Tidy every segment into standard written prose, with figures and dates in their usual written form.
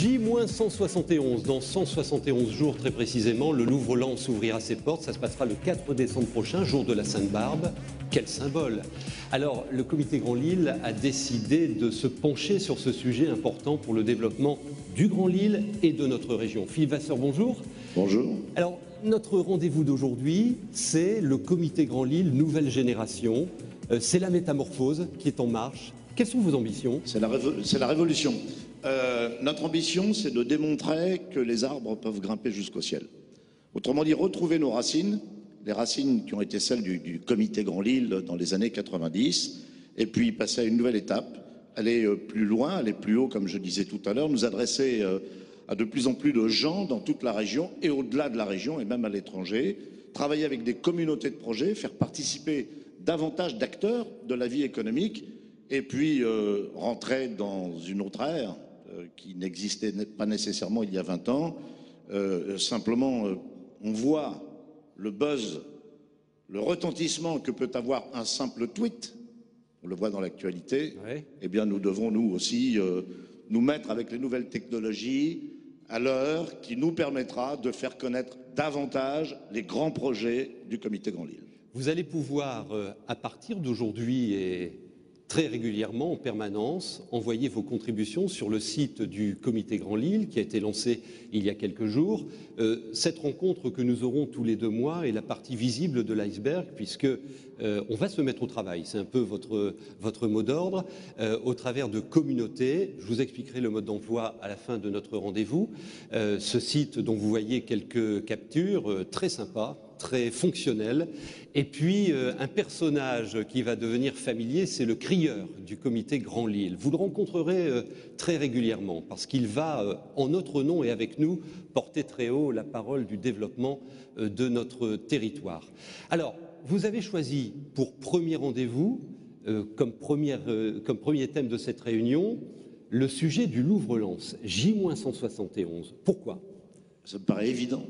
J-171, dans 171 jours très précisément, le Louvre-Lens ouvrira ses portes. Ça se passera le 4 décembre prochain, jour de la Sainte-Barbe. Quel symbole! Alors, le comité Grand Lille a décidé de se pencher sur ce sujet important pour le développement du Grand Lille et de notre région. Philippe Vasseur, bonjour. Bonjour. Alors, notre rendez-vous d'aujourd'hui, c'est le comité Grand Lille Nouvelle Génération. C'est la métamorphose qui est en marche. Quelles sont vos ambitions? C'est la révolution. Notre ambition, c'est de démontrer que les arbres peuvent grimper jusqu'au ciel. Autrement dit, retrouver nos racines, les racines qui ont été celles du comité Grand Lille dans les années 90, et puis passer à une nouvelle étape, aller plus loin, aller plus haut, comme je disais tout à l'heure, nous adresser à de plus en plus de gens dans toute la région et au-delà de la région et même à l'étranger, travailler avec des communautés de projets, faire participer davantage d'acteurs de la vie économique et puis rentrer dans une autre ère qui n'existait pas nécessairement il y a 20 ans. Simplement, on voit le buzz, le retentissement que peut avoir un simple tweet, on le voit dans l'actualité, ouais. Eh bien nous devons nous aussi nous mettre avec les nouvelles technologies à l'heure qui nous permettra de faire connaître davantage les grands projets du comité Grand Lille. Vous allez pouvoir, à partir d'aujourd'hui et très régulièrement, en permanence, envoyer vos contributions sur le site du comité Grand Lille qui a été lancé il y a quelques jours. Cette rencontre que nous aurons tous les 2 mois est la partie visible de l'iceberg puisque on va se mettre au travail. C'est un peu votre mot d'ordre au travers de communautés. Je vous expliquerai le mode d'emploi à la fin de notre rendez-vous. Ce site dont vous voyez quelques captures, très sympa, très fonctionnel. Et puis, un personnage qui va devenir familier, c'est le crieur du comité Grand Lille. Vous le rencontrerez très régulièrement parce qu'il va, en notre nom et avec nous, porter très haut la parole du développement de notre territoire. Alors, vous avez choisi pour premier rendez-vous, comme premier thème de cette réunion, le sujet du Louvre-Lens, J-171. Pourquoi? Ça me paraît évident.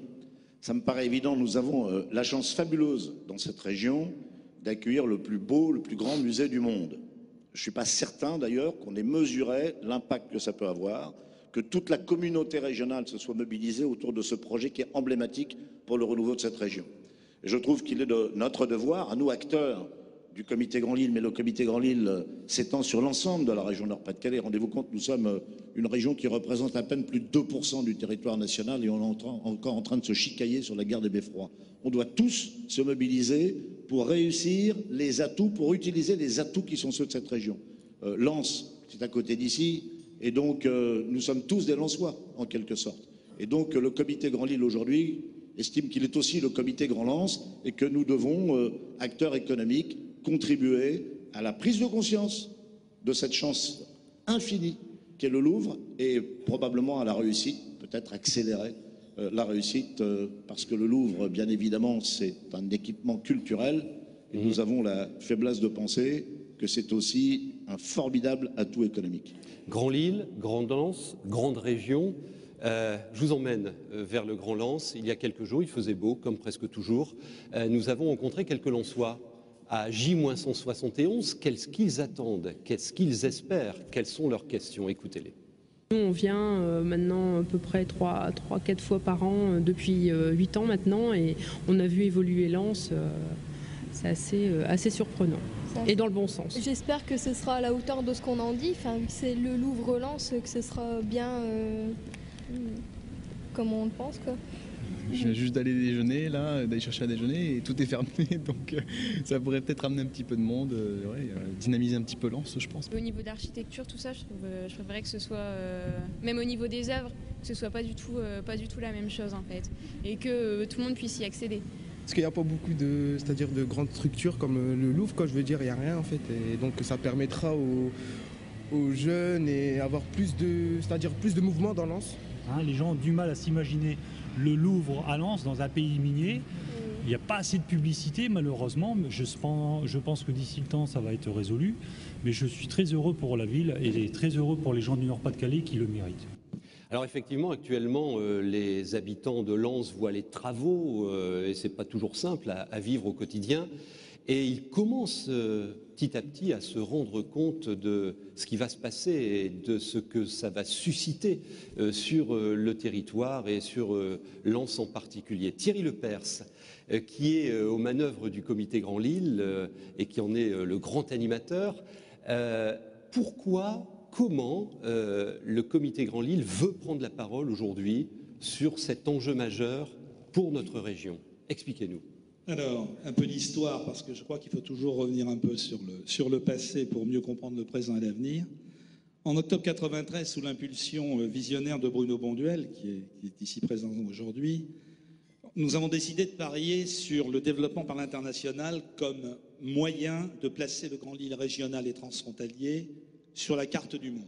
Ça me paraît évident, nous avons la chance fabuleuse dans cette région d'accueillir le plus beau, le plus grand musée du monde. Je ne suis pas certain d'ailleurs qu'on ait mesuré l'impact que ça peut avoir, que toute la communauté régionale se soit mobilisée autour de ce projet qui est emblématique pour le renouveau de cette région. Et je trouve qu'il est de notre devoir, à nous acteurs du comité Grand Lille, mais le comité Grand Lille s'étend sur l'ensemble de la région Nord-Pas-de-Calais. Rendez-vous compte, nous sommes une région qui représente à peine plus de 2% du territoire national et on est encore en train de se chicailler sur la guerre des beffrois. On doit tous se mobiliser pour réussir les atouts, pour utiliser les atouts qui sont ceux de cette région. Lens, c'est à côté d'ici, et donc nous sommes tous des Lensois, en quelque sorte. Et donc le comité Grand Lille aujourd'hui estime qu'il est aussi le comité Grand Lens et que nous devons, acteurs économiques, contribuer à la prise de conscience de cette chance infinie qu'est le Louvre et probablement à la réussite, peut-être accélérer la réussite, parce que le Louvre, bien évidemment, c'est un équipement culturel et nous avons la faiblesse de penser que c'est aussi un formidable atout économique. Grand Lille, Grand Lens, grande région. Je vous emmène vers le Grand Lens. Il y a quelques jours, il faisait beau, comme presque toujours. Nous avons rencontré quelques Lensois à J-171. Qu'est-ce qu'ils attendent? Qu'est-ce qu'ils espèrent? Quelles sont leurs questions? Écoutez-les. Nous, on vient maintenant à peu près 3-4 fois par an depuis 8 ans maintenant et on a vu évoluer Lens. C'est assez surprenant. Et dans le bon sens. J'espère que ce sera à la hauteur de ce qu'on en dit. Enfin, c'est le Louvre-Lens, que ce sera bien comme on le pense, quoi. Je viens juste d'aller déjeuner, là, d'aller chercher à déjeuner et tout est fermé, donc ça pourrait peut-être amener un petit peu de monde, dynamiser un petit peu Lens, je pense. Au niveau d'architecture, tout ça, je préférerais que ce soit, même au niveau des œuvres, que ce soit pas du tout la même chose en fait, et que tout le monde puisse y accéder. Parce qu'il n'y a pas beaucoup de grandes structures comme le Louvre, quoi, je veux dire, il n'y a rien en fait, et donc ça permettra aux jeunes et avoir plus de mouvement dans Lens. Les gens ont du mal à s'imaginer le Louvre à Lens dans un pays minier. Il n'y a pas assez de publicité malheureusement. Je pense que d'ici le temps ça va être résolu. Mais je suis très heureux pour la ville et très heureux pour les gens du Nord-Pas-de-Calais qui le méritent. Alors effectivement, actuellement, les habitants de Lens voient les travaux et c'est pas toujours simple à vivre au quotidien. Et ils commencent petit à petit à se rendre compte de ce qui va se passer et de ce que ça va susciter sur le territoire et sur Lens en particulier. Thierry Lepers, qui est aux manœuvres du comité Grand Lille et qui en est le grand animateur, comment le comité Grand Lille veut prendre la parole aujourd'hui sur cet enjeu majeur pour notre région? Expliquez-nous. Alors, un peu d'histoire, parce que je crois qu'il faut toujours revenir un peu sur le passé pour mieux comprendre le présent et l'avenir. En octobre 93, sous l'impulsion visionnaire de Bruno Bonduel, qui est ici présent aujourd'hui, nous avons décidé de parier sur le développement par l'international comme moyen de placer le Grand Lille régional et transfrontalier sur la carte du monde.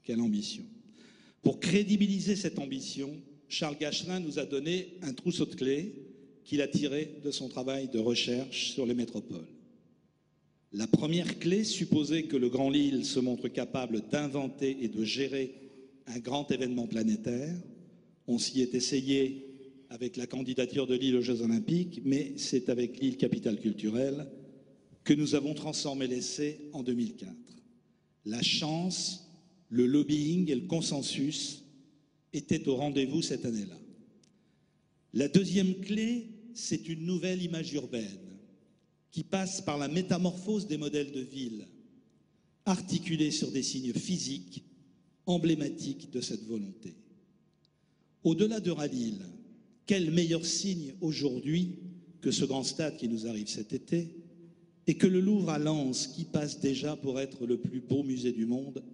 Quelle ambition! Pour crédibiliser cette ambition, Charles Gachelin nous a donné un trousseau de clés qu'il a tiré de son travail de recherche sur les métropoles. La première clé supposait que le Grand Lille se montre capable d'inventer et de gérer un grand événement planétaire. On s'y est essayé avec la candidature de Lille aux Jeux Olympiques, mais c'est avec Lille Capitale Culturelle que nous avons transformé l'essai en 2004. La chance, le lobbying et le consensus étaient au rendez-vous cette année-là. La deuxième clé, c'est une nouvelle image urbaine qui passe par la métamorphose des modèles de ville, articulée sur des signes physiques emblématiques de cette volonté. Au-delà de Rallye, quel meilleur signe aujourd'hui que ce grand stade qui nous arrive cet été et que le Louvre à Lens qui passe déjà pour être le plus beau musée du monde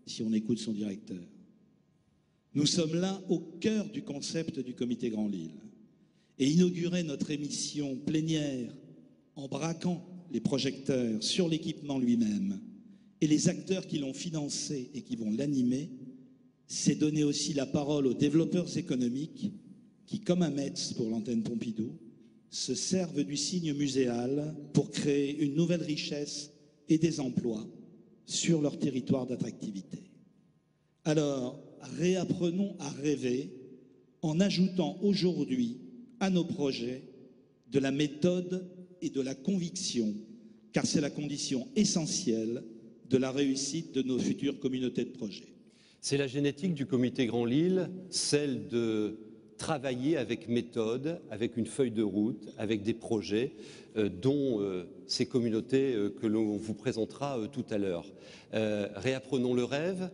si on écoute son directeur. Nous sommes là au cœur du concept du comité Grand Lille. Et inaugurer notre émission plénière en braquant les projecteurs sur l'équipement lui-même et les acteurs qui l'ont financé et qui vont l'animer, c'est donner aussi la parole aux développeurs économiques qui, comme à Metz pour l'antenne Pompidou, se servent du signe muséal pour créer une nouvelle richesse et des emplois sur leur territoire d'attractivité. Alors, réapprenons à rêver en ajoutant aujourd'hui à nos projets de la méthode et de la conviction, car c'est la condition essentielle de la réussite de nos futures communautés de projets. C'est la génétique du comité Grand Lille, celle de travailler avec méthode, avec une feuille de route, avec des projets dont ces communautés que l'on vous présentera tout à l'heure. Réapprenons le rêve.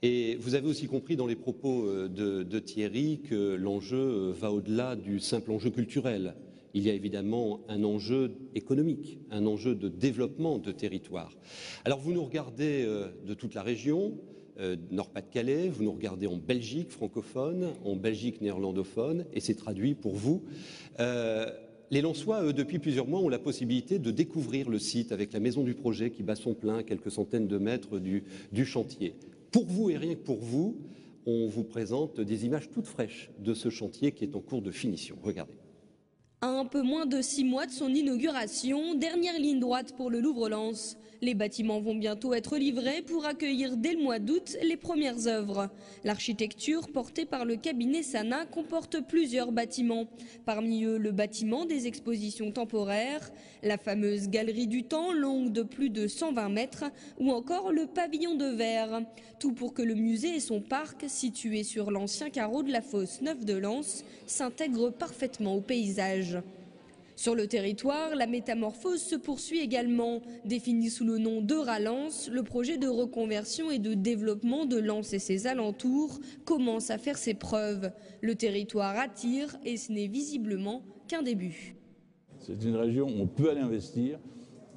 Et vous avez aussi compris dans les propos de Thierry que l'enjeu va au-delà du simple enjeu culturel. Il y a évidemment un enjeu économique, un enjeu de développement de territoire. Alors vous nous regardez de toute la région, Nord-Pas-de-Calais, vous nous regardez en Belgique francophone, en Belgique néerlandophone, et c'est traduit pour vous. Les Lensois, eux, depuis plusieurs mois, ont la possibilité de découvrir le site avec la maison du projet qui bat son plein à quelques centaines de mètres du chantier. Pour vous et rien que pour vous, on vous présente des images toutes fraîches de ce chantier qui est en cours de finition. Regardez. À un peu moins de 6 mois de son inauguration, dernière ligne droite pour le Louvre-Lens. Les bâtiments vont bientôt être livrés pour accueillir dès le mois d'août les premières œuvres. L'architecture portée par le cabinet Sana comporte plusieurs bâtiments. Parmi eux, le bâtiment des expositions temporaires, la fameuse galerie du temps longue de plus de 120 mètres ou encore le pavillon de verre. Tout pour que le musée et son parc, situé sur l'ancien carreau de la fosse Neuve de Lens, s'intègrent parfaitement au paysage. Sur le territoire, la métamorphose se poursuit également. Défini sous le nom d'Euralens, le projet de reconversion et de développement de Lens et ses alentours commence à faire ses preuves. Le territoire attire et ce n'est visiblement qu'un début. C'est une région où on peut aller investir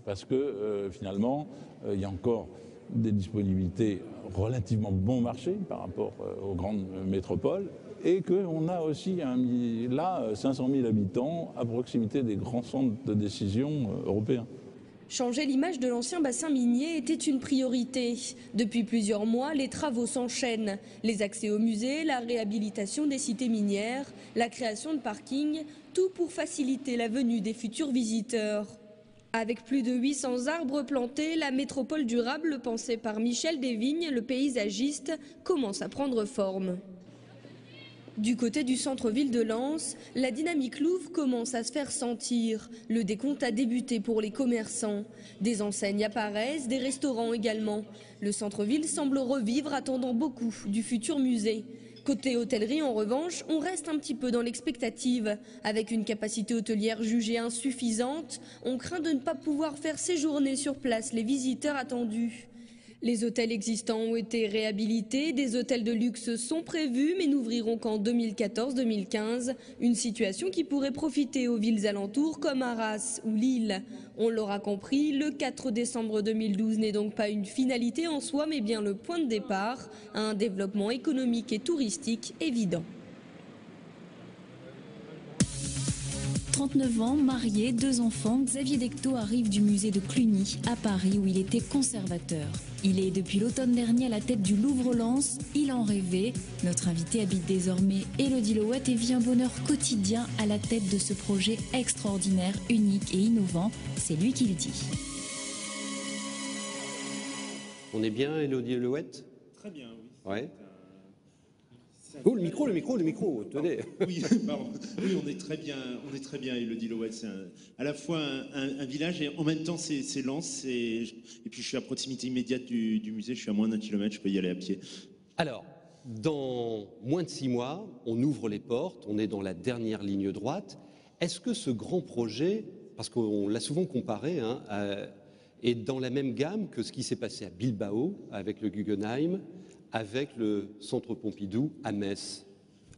parce que finalement, il y a encore des disponibilités relativement bon marché par rapport aux grandes métropoles. Et qu'on a aussi là 500 000 habitants à proximité des grands centres de décision européens. Changer l'image de l'ancien bassin minier était une priorité. Depuis plusieurs mois, les travaux s'enchaînent. Les accès au musée, la réhabilitation des cités minières, la création de parkings, tout pour faciliter la venue des futurs visiteurs. Avec plus de 800 arbres plantés, la métropole durable pensée par Michel Desvignes, le paysagiste, commence à prendre forme. Du côté du centre-ville de Lens, la dynamique Louvre commence à se faire sentir. Le décompte a débuté pour les commerçants. Des enseignes apparaissent, des restaurants également. Le centre-ville semble revivre, attendant beaucoup du futur musée. Côté hôtellerie, en revanche, on reste un petit peu dans l'expectative. Avec une capacité hôtelière jugée insuffisante, on craint de ne pas pouvoir faire séjourner sur place les visiteurs attendus. Les hôtels existants ont été réhabilités, des hôtels de luxe sont prévus mais n'ouvriront qu'en 2014-2015, une situation qui pourrait profiter aux villes alentours comme Arras ou Lille. On l'aura compris, le 4 décembre 2012 n'est donc pas une finalité en soi mais bien le point de départ à un développement économique et touristique évident. 39 ans, marié, 2 enfants, Xavier Decto arrive du musée de Cluny, à Paris, où il était conservateur. Il est depuis l'automne dernier à la tête du Louvre-Lens. Il en rêvait. Notre invité habite désormais Élodie Lohette et vit un bonheur quotidien à la tête de ce projet extraordinaire, unique et innovant. C'est lui qui le dit. On est bien, Élodie Lohette? Très bien, oui. Ouais. Oh, le micro, tenez. Oui, pardon. Oui, on est très bien, Élodie Lohette. C'est à la fois un village et en même temps c'est Lens. Et puis je suis à proximité immédiate du musée, je suis à moins d'1 kilomètre, je peux y aller à pied. Alors, dans moins de 6 mois, on ouvre les portes, on est dans la dernière ligne droite. Est-ce que ce grand projet, parce qu'on l'a souvent comparé, est dans la même gamme que ce qui s'est passé à Bilbao avec le Guggenheim, avec le Centre Pompidou à Metz?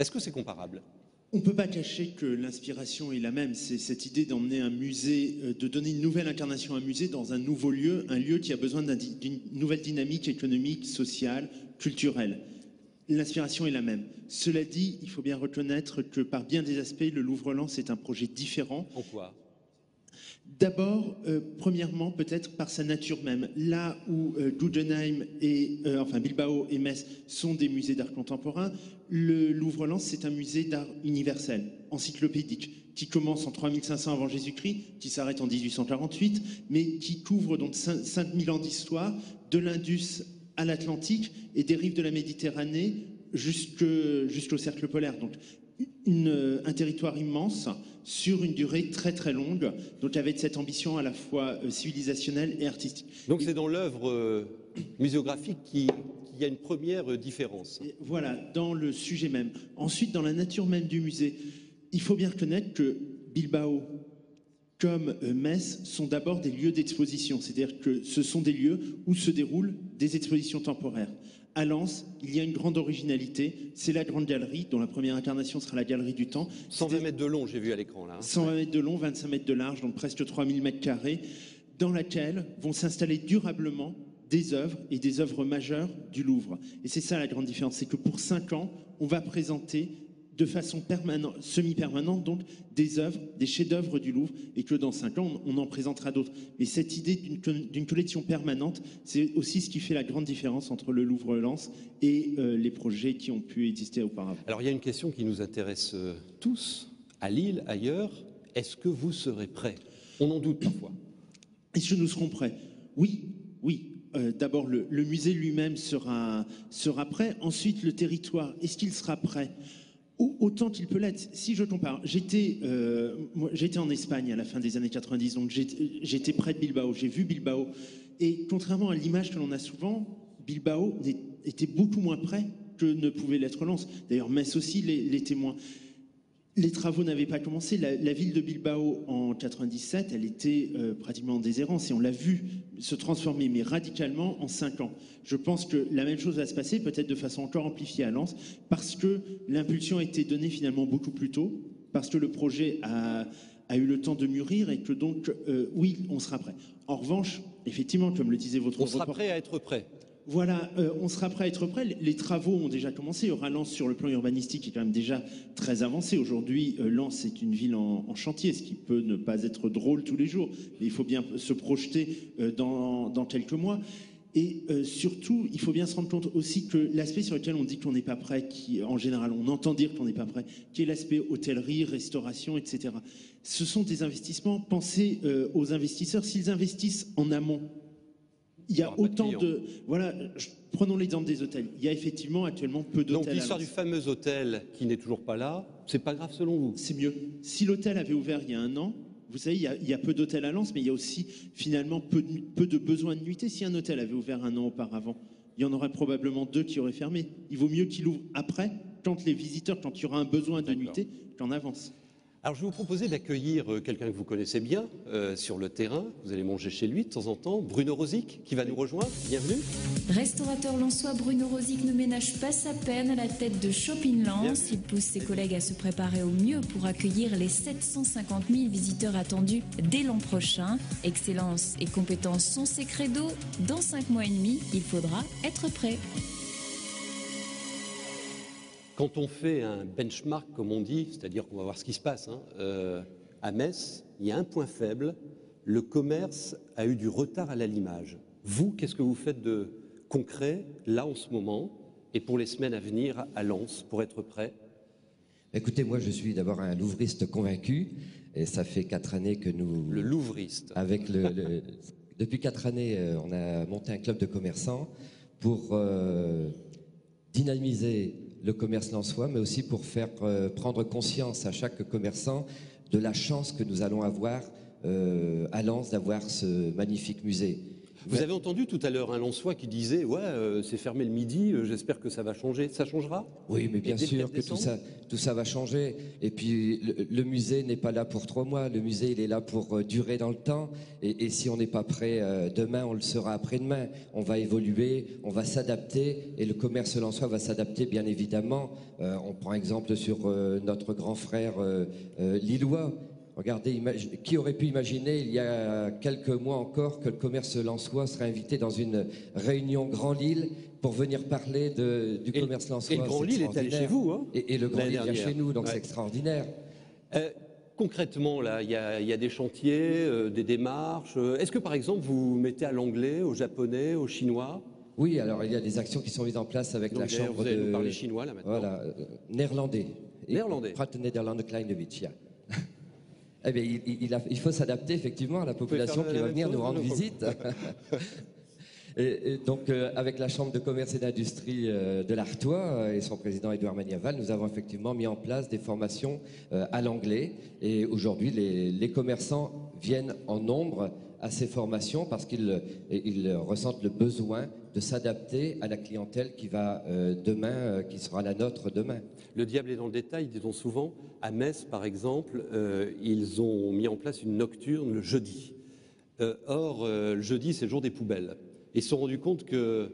Est-ce que c'est comparable? On ne peut pas cacher que l'inspiration est la même. C'est cette idée d'emmener un musée, de donner une nouvelle incarnation à un musée dans un nouveau lieu, un lieu qui a besoin d'une nouvelle dynamique économique, sociale, culturelle. L'inspiration est la même. Cela dit, il faut bien reconnaître que par bien des aspects, le Louvre-Lens est un projet différent. En quoi? D'abord, premièrement, peut-être par sa nature même. Là où Guggenheim Bilbao et Metz sont des musées d'art contemporain, le Louvre-Lens, c'est un musée d'art universel, encyclopédique, qui commence en 3500 avant Jésus-Christ, qui s'arrête en 1848, mais qui couvre donc 5000 ans d'histoire, de l'Indus à l'Atlantique et des rives de la Méditerranée jusqu'au cercle polaire. Donc, un territoire immense sur une durée très très longue, donc avec cette ambition à la fois civilisationnelle et artistique. Donc c'est dans l'œuvre muséographique qu'il y a une première différence. Et voilà, dans le sujet même. Ensuite, dans la nature même du musée, il faut bien reconnaître que Bilbao, comme Metz, sont d'abord des lieux d'exposition, c'est-à-dire que ce sont des lieux où se déroulent des expositions temporaires. À Lens, il y a une grande originalité, c'est la Grande Galerie, dont la première incarnation sera la Galerie du Temps. 120 mètres de long, j'ai vu à l'écran là. 120 mètres de long, 25 mètres de large, donc presque 3000 mètres carrés, dans laquelle vont s'installer durablement des œuvres et des œuvres majeures du Louvre. Et c'est ça la grande différence, c'est que pour 5 ans, on va présenter de façon semi-permanente donc des œuvres, des chefs-d'œuvre du Louvre, et que dans 5 ans, on en présentera d'autres. Mais cette idée d'une collection permanente, c'est aussi ce qui fait la grande différence entre le Louvre-Lens et les projets qui ont pu exister auparavant. Alors il y a une question qui nous intéresse tous, à Lille, ailleurs. Est-ce que vous serez prêts? On en doute parfois. Est-ce que nous serons prêts? Oui. D'abord, le musée lui-même sera prêt. Ensuite, le territoire, est-ce qu'il sera prêt? Autant qu'il peut l'être. Si je compare, j'étais en Espagne à la fin des années 90, donc j'étais près de Bilbao, j'ai vu Bilbao, et contrairement à l'image que l'on a souvent, Bilbao était beaucoup moins près que ne pouvait l'être Lens. D'ailleurs, Metz aussi l'était moins. Les travaux n'avaient pas commencé. La ville de Bilbao, en 97, elle était pratiquement en déshérence, et on l'a vu se transformer, mais radicalement, en 5 ans. Je pense que la même chose va se passer, peut-être de façon encore amplifiée à Lens, parce que l'impulsion a été donnée finalement beaucoup plus tôt, parce que le projet a eu le temps de mûrir, et que donc, oui, on sera prêt. En revanche, effectivement, comme le disait votre reporter... On sera prêt à être prêt. Voilà, on sera prêt à être prêt. Les travaux ont déjà commencé. Lens, sur le plan urbanistique, est quand même déjà très avancé. Aujourd'hui, Lens est une ville en chantier, ce qui peut ne pas être drôle tous les jours. Mais il faut bien se projeter dans quelques mois. Et surtout, il faut bien se rendre compte aussi que l'aspect sur lequel on dit qu'on n'est pas prêt, qui en général on entend dire qu'on n'est pas prêt, qui est l'aspect hôtellerie, restauration, etc. Ce sont des investissements. Pensez aux investisseurs. S'ils investissent en amont, Il y a autant de... Voilà, prenons l'exemple des hôtels. Il y a effectivement actuellement peu d'hôtels. Donc l'histoire du fameux hôtel qui n'est toujours pas là, c'est pas grave selon vous? C'est mieux. Si l'hôtel avait ouvert il y a un an, vous savez, il y a peu d'hôtels à Lens, mais il y a aussi finalement peu de besoins de nuitées. Si un hôtel avait ouvert un an auparavant, il y en aurait probablement 2 qui auraient fermé. Il vaut mieux qu'il ouvre après, quand les visiteurs, quand il y aura un besoin de nuitées, qu'en avance. Alors je vais vous proposer d'accueillir quelqu'un que vous connaissez bien sur le terrain. Vous allez manger chez lui de temps en temps. Bruno Rosic qui va nous rejoindre. Bienvenue. Restaurateur lensois, Bruno Rosic ne ménage pas sa peine à la tête de Shopping Lens. Il pousse ses collègues à se préparer au mieux pour accueillir les 750 000 visiteurs attendus dès l'an prochain. Excellence et compétence sont ses credos. Dans 5 mois et demi, il faudra être prêt. Quand on fait un benchmark, comme on dit, c'est-à-dire qu'on va voir ce qui se passe, à Metz, il y a un point faible, le commerce a eu du retard à l'allimage. Vous, qu'est-ce que vous faites de concret, là, en ce moment, et pour les semaines à venir à Lens, pour être prêt? Écoutez, moi, je suis d'abord un louvriste convaincu, et ça fait 4 années que nous... Le louvriste. Avec depuis 4 années, on a monté un club de commerçants pour dynamiser le commerce lensois, mais aussi pour faire prendre conscience à chaque commerçant de la chance que nous allons avoir à Lens d'avoir ce magnifique musée. Vous avez entendu tout à l'heure un Lensois qui disait « Ouais, c'est fermé le midi, j'espère que ça va changer ». Ça changera? Oui, mais bien sûr que tout ça va changer. Et puis, le musée n'est pas là pour 3 mois. Le musée, il est là pour durer dans le temps. Et si on n'est pas prêt demain, on le sera après-demain. On va évoluer, on va s'adapter. Et le commerce lensois va s'adapter, bien évidemment. On prend exemple sur notre grand frère lillois. Regardez, qui aurait pu imaginer il y a quelques mois encore que le commerce lensois serait invité dans une réunion Grand Lille pour venir parler du commerce lensois. Et le Grand Lille est allé chez vous, hein? Et le Grand Lille vient chez nous, donc c'est extraordinaire. Concrètement, là, il y a des chantiers, des démarches. Est-ce que, par exemple, vous mettez à l'anglais, au japonais, au chinois? Oui, alors il y a des actions qui sont mises en place avec la chambre vous allez nous parler chinois, là, maintenant. Voilà, néerlandais. Néerlandais. Praat Nederlande Kleinewitz, ja. Eh bien, il faut s'adapter effectivement à la population qui va venir nous rendre visite. Et donc, avec la Chambre de commerce et d'industrie de l'Artois et son président Édouard Magnaval, nous avons effectivement mis en place des formations à l'anglais. Et aujourd'hui, les commerçants viennent en nombre à ces formations parce qu'ils ressentent le besoin de s'adapter à la clientèle qui va demain, qui sera la nôtre demain. Le diable est dans le détail, disons souvent. À Metz, par exemple, ils ont mis en place une nocturne le jeudi. Or, le jeudi, c'est le jour des poubelles. Ils se sont rendus compte que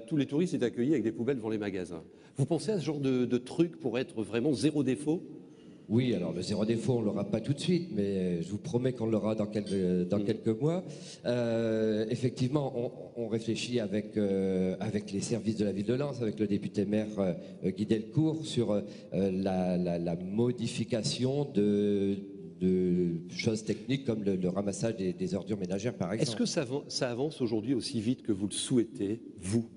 tous les touristes étaient accueillis avec des poubelles devant les magasins. Vous pensez à ce genre de truc pour être vraiment zéro défaut? Oui, alors le zéro défaut, on ne l'aura pas tout de suite, mais je vous promets qu'on l'aura dans quelques mois. Effectivement, on réfléchit avec les services de la ville de Lens, avec le député maire Guy Delcourt, sur la modification de choses techniques comme le ramassage des ordures ménagères, par exemple. Est-ce que ça avance aujourd'hui aussi vite que vous le souhaitez, vous?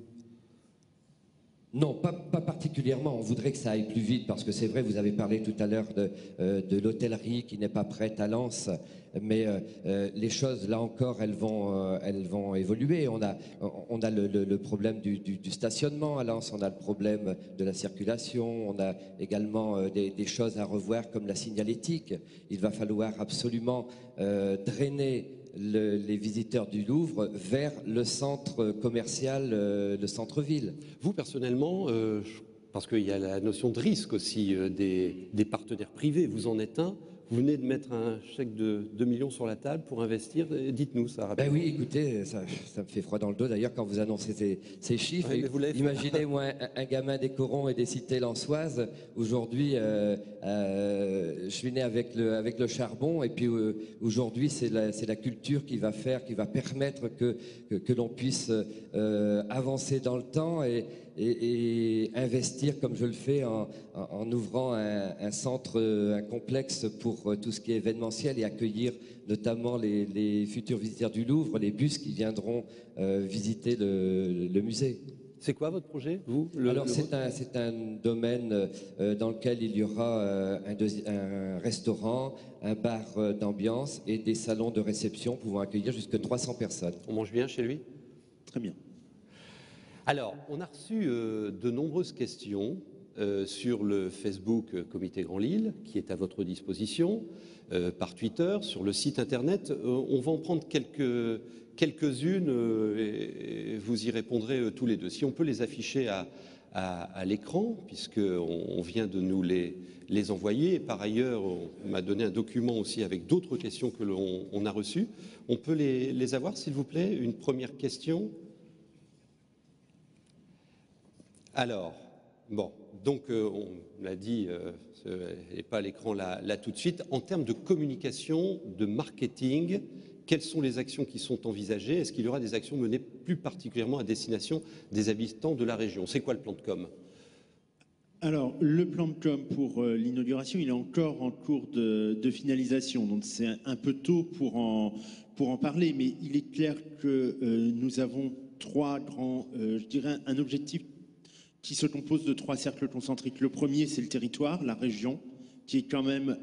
Non, pas particulièrement. On voudrait que ça aille plus vite parce que c'est vrai, vous avez parlé tout à l'heure de l'hôtellerie qui n'est pas prête à Lens, mais les choses, là encore, elles vont évoluer. On a le problème du stationnement à Lens, on a le problème de la circulation, on a également des choses à revoir comme la signalétique. Il va falloir absolument drainer les visiteurs du Louvre vers le centre commercial, le centre-ville. Vous, personnellement, parce qu'il y a la notion de risque aussi des partenaires privés, vous en êtes un, vous venez de mettre un chèque de 2 millions sur la table pour investir, dites-nous ça rapidement. Ben oui, écoutez, ça me fait froid dans le dos d'ailleurs quand vous annoncez ces chiffres. Oui, imaginez, moi, un gamin des Corons et des cités lensoises, aujourd'hui, je suis né avec le charbon, et puis aujourd'hui, c'est la culture qui va permettre que l'on puisse avancer dans le temps et investir comme je le fais en ouvrant un centre, un complexe pour tout ce qui est événementiel et accueillir notamment les futurs visiteurs du Louvre, les bus qui viendront visiter le musée. C'est quoi votre projet, vous? Alors c'est un domaine dans lequel il y aura un restaurant, un bar d'ambiance et des salons de réception pouvant accueillir jusqu'à 300 personnes. On mange bien chez lui? Très bien. Alors, on a reçu de nombreuses questions sur le Facebook Comité Grand Lille, qui est à votre disposition, par Twitter, sur le site internet. On va en prendre quelques-unes et vous y répondrez tous les deux. Si on peut les afficher à l'écran, puisqu'on vient de nous les envoyer. Et par ailleurs, on m'a donné un document aussi avec d'autres questions que l'on a reçues. On peut les avoir, s'il vous plaît? Une première question. Alors, bon, donc on l'a dit, et pas à l'écran là tout de suite. En termes de communication, de marketing, quelles sont les actions qui sont envisagées? Est-ce qu'il y aura des actions menées plus particulièrement à destination des habitants de la région? C'est quoi le plan de com? Alors, le plan de com pour l'inauguration, il est encore en cours de finalisation, donc c'est un peu tôt pour en parler, mais il est clair que nous avons trois grands, je dirais, un objectif qui se compose de trois cercles concentriques. Le premier, c'est le territoire, la région, qui est quand même...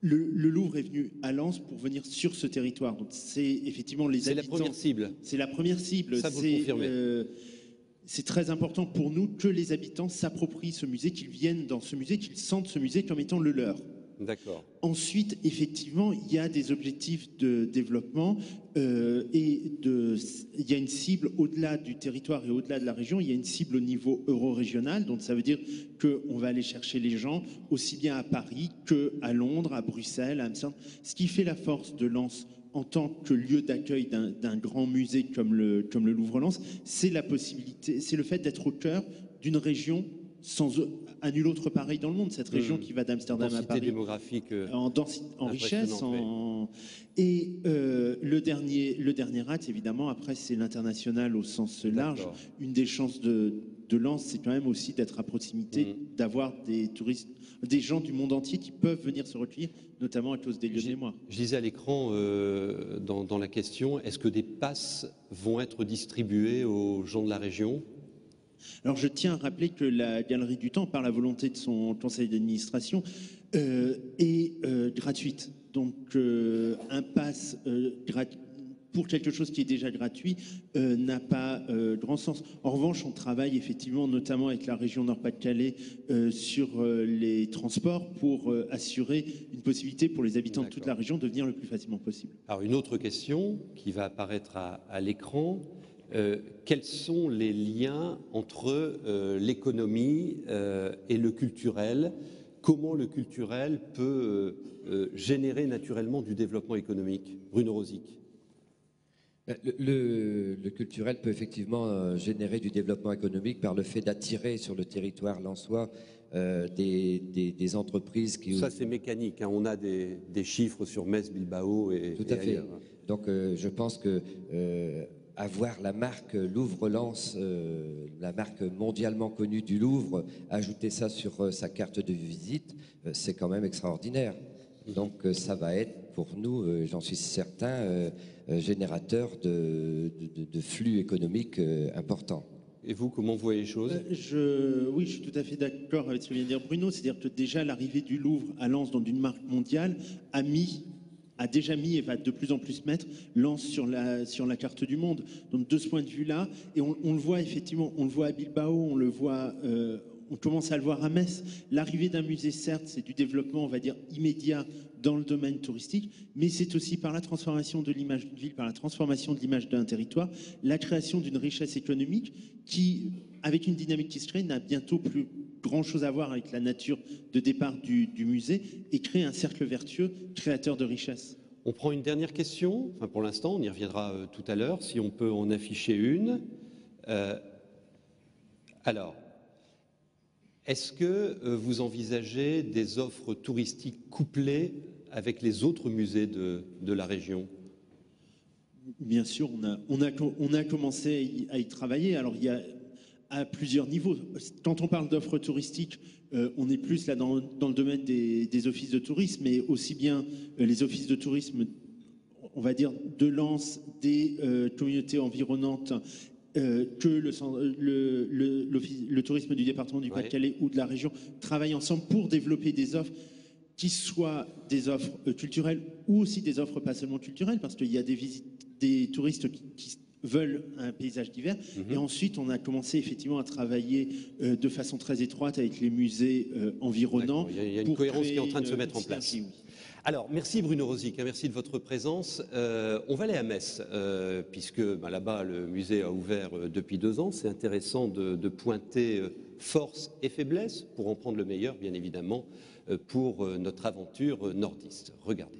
Le Louvre est venu à Lens pour venir sur ce territoire. Donc c'est effectivement les habitants... C'est la première cible. C'est la première cible. Ça, vous le confirmez. C'est très important pour nous que les habitants s'approprient ce musée, qu'ils viennent dans ce musée, qu'ils sentent ce musée comme étant le leur. D'accord. Ensuite, effectivement, il y a des objectifs de développement il y a une cible au-delà du territoire et au-delà de la région. Il y a une cible au niveau euro-régional, donc ça veut dire qu'on va aller chercher les gens aussi bien à Paris qu'à Londres, à Bruxelles, à Amsterdam. Ce qui fait la force de Lens en tant que lieu d'accueil d'un grand musée comme le Louvre-Lens, c'est la possibilité, c'est le fait d'être au cœur d'une région à nul autre pareil dans le monde, cette région qui va d'Amsterdam à Paris. Démographique en richesse. Et le dernier acte, évidemment, après, c'est l'international au sens large. Une des chances de Lens, c'est quand même aussi d'être à proximité, d'avoir des touristes, des gens du monde entier qui peuvent venir se recueillir, notamment à cause des lieux de mémoire. Je disais à l'écran, dans la question, est-ce que des passes vont être distribuées aux gens de la région ? Alors je tiens à rappeler que la Galerie du Temps, par la volonté de son conseil d'administration, est gratuite. Donc un pass pour quelque chose qui est déjà gratuit n'a pas grand sens. En revanche, on travaille effectivement, notamment avec la région Nord-Pas-de-Calais, sur les transports pour assurer une possibilité pour les habitants de toute la région de venir le plus facilement possible. Alors une autre question qui va apparaître à l'écran. Quels sont les liens entre l'économie et le culturel? Comment le culturel peut générer naturellement du développement économique? Bruno Rosic. Le culturel peut effectivement générer du développement économique par le fait d'attirer sur le territoire lensois des entreprises qui... Ça, c'est mécanique. Hein. On a des chiffres sur Metz, Bilbao et tout à fait. Ailleurs. Donc, je pense que avoir la marque Louvre-Lens, la marque mondialement connue du Louvre, ajouter ça sur sa carte de visite, c'est quand même extraordinaire. Donc, ça va être pour nous, j'en suis certain, générateur de flux économiques importants. Et vous, comment vous voyez les choses? Oui, je suis tout à fait d'accord avec ce que vient de dire Bruno. C'est-à-dire que déjà, l'arrivée du Louvre à Lens dans une marque mondiale a déjà mis et va de plus en plus mettre Lens sur la carte du monde. Donc de ce point de vue-là, et on le voit effectivement, on le voit à Bilbao, on le voit, on commence à le voir à Metz. L'arrivée d'un musée, certes, c'est du développement, on va dire, immédiat dans le domaine touristique, mais c'est aussi par la transformation de l'image d'une ville, par la transformation de l'image d'un territoire, la création d'une richesse économique qui, avec une dynamique qui se crée, n'a bientôt plus grand-chose à voir avec la nature de départ du musée et crée un cercle vertueux créateur de richesse. On prend une dernière question. Enfin, pour l'instant, on y reviendra tout à l'heure, si on peut en afficher une. Alors, est-ce que vous envisagez des offres touristiques couplées avec les autres musées de la région? Bien sûr, on a commencé à y travailler. Alors, il y a à plusieurs niveaux. Quand on parle d'offres touristiques, on est plus là dans le domaine des offices de tourisme, mais aussi bien les offices de tourisme, on va dire, de Lens, des communautés environnantes, que le tourisme du département du Pas-de-Calais ou de la région travaillent ensemble pour développer des offres qui soient des offres culturelles ou aussi des offres pas seulement culturelles, parce qu'il y a des touristes qui veulent un paysage divers. Et ensuite, on a commencé effectivement à travailler de façon très étroite avec les musées environnants. Il y a une cohérence qui est en train de se mettre en place. Alors, merci Bruno Rosic, merci de votre présence. On va aller à Metz, puisque là-bas, le musée a ouvert depuis 2 ans. C'est intéressant de pointer force et faiblesse, pour en prendre le meilleur, bien évidemment, pour notre aventure nordiste. Regardez.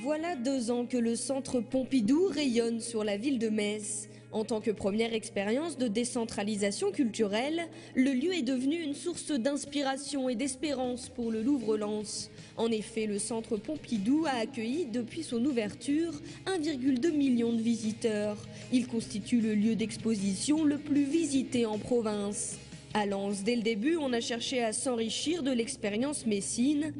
Voilà 2 ans que le centre Pompidou rayonne sur la ville de Metz. En tant que première expérience de décentralisation culturelle, le lieu est devenu une source d'inspiration et d'espérance pour le Louvre-Lens. En effet, le centre Pompidou a accueilli depuis son ouverture 1,2 million de visiteurs. Il constitue le lieu d'exposition le plus visité en province. À Lens, dès le début, on a cherché à s'enrichir de l'expérience messine.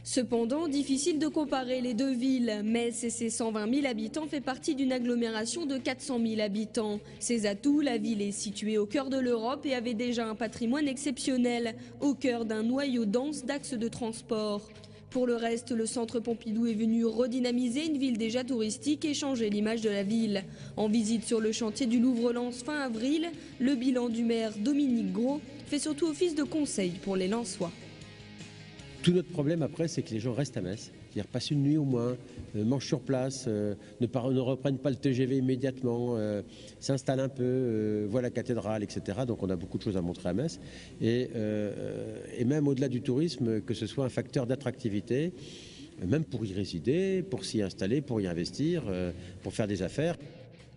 Cependant, difficile de comparer les 2 villes. Metz et ses 120 000 habitants fait partie d'une agglomération de 400 000 habitants. Ses atouts, la ville est située au cœur de l'Europe et avait déjà un patrimoine exceptionnel, au cœur d'un noyau dense d'axes de transport. Pour le reste, le centre Pompidou est venu redynamiser une ville déjà touristique et changer l'image de la ville. En visite sur le chantier du Louvre-Lens fin avril, le bilan du maire Dominique Gros fait surtout office de conseil pour les Lensois. Tout notre problème après, c'est que les gens restent à Metz, c'est-à-dire passent une nuit au moins, mangent sur place, ne reprennent pas le TGV immédiatement, s'installent un peu, voient la cathédrale, etc. Donc on a beaucoup de choses à montrer à Metz. Et même au-delà du tourisme, que ce soit un facteur d'attractivité, même pour y résider, pour s'y installer, pour y investir, pour faire des affaires.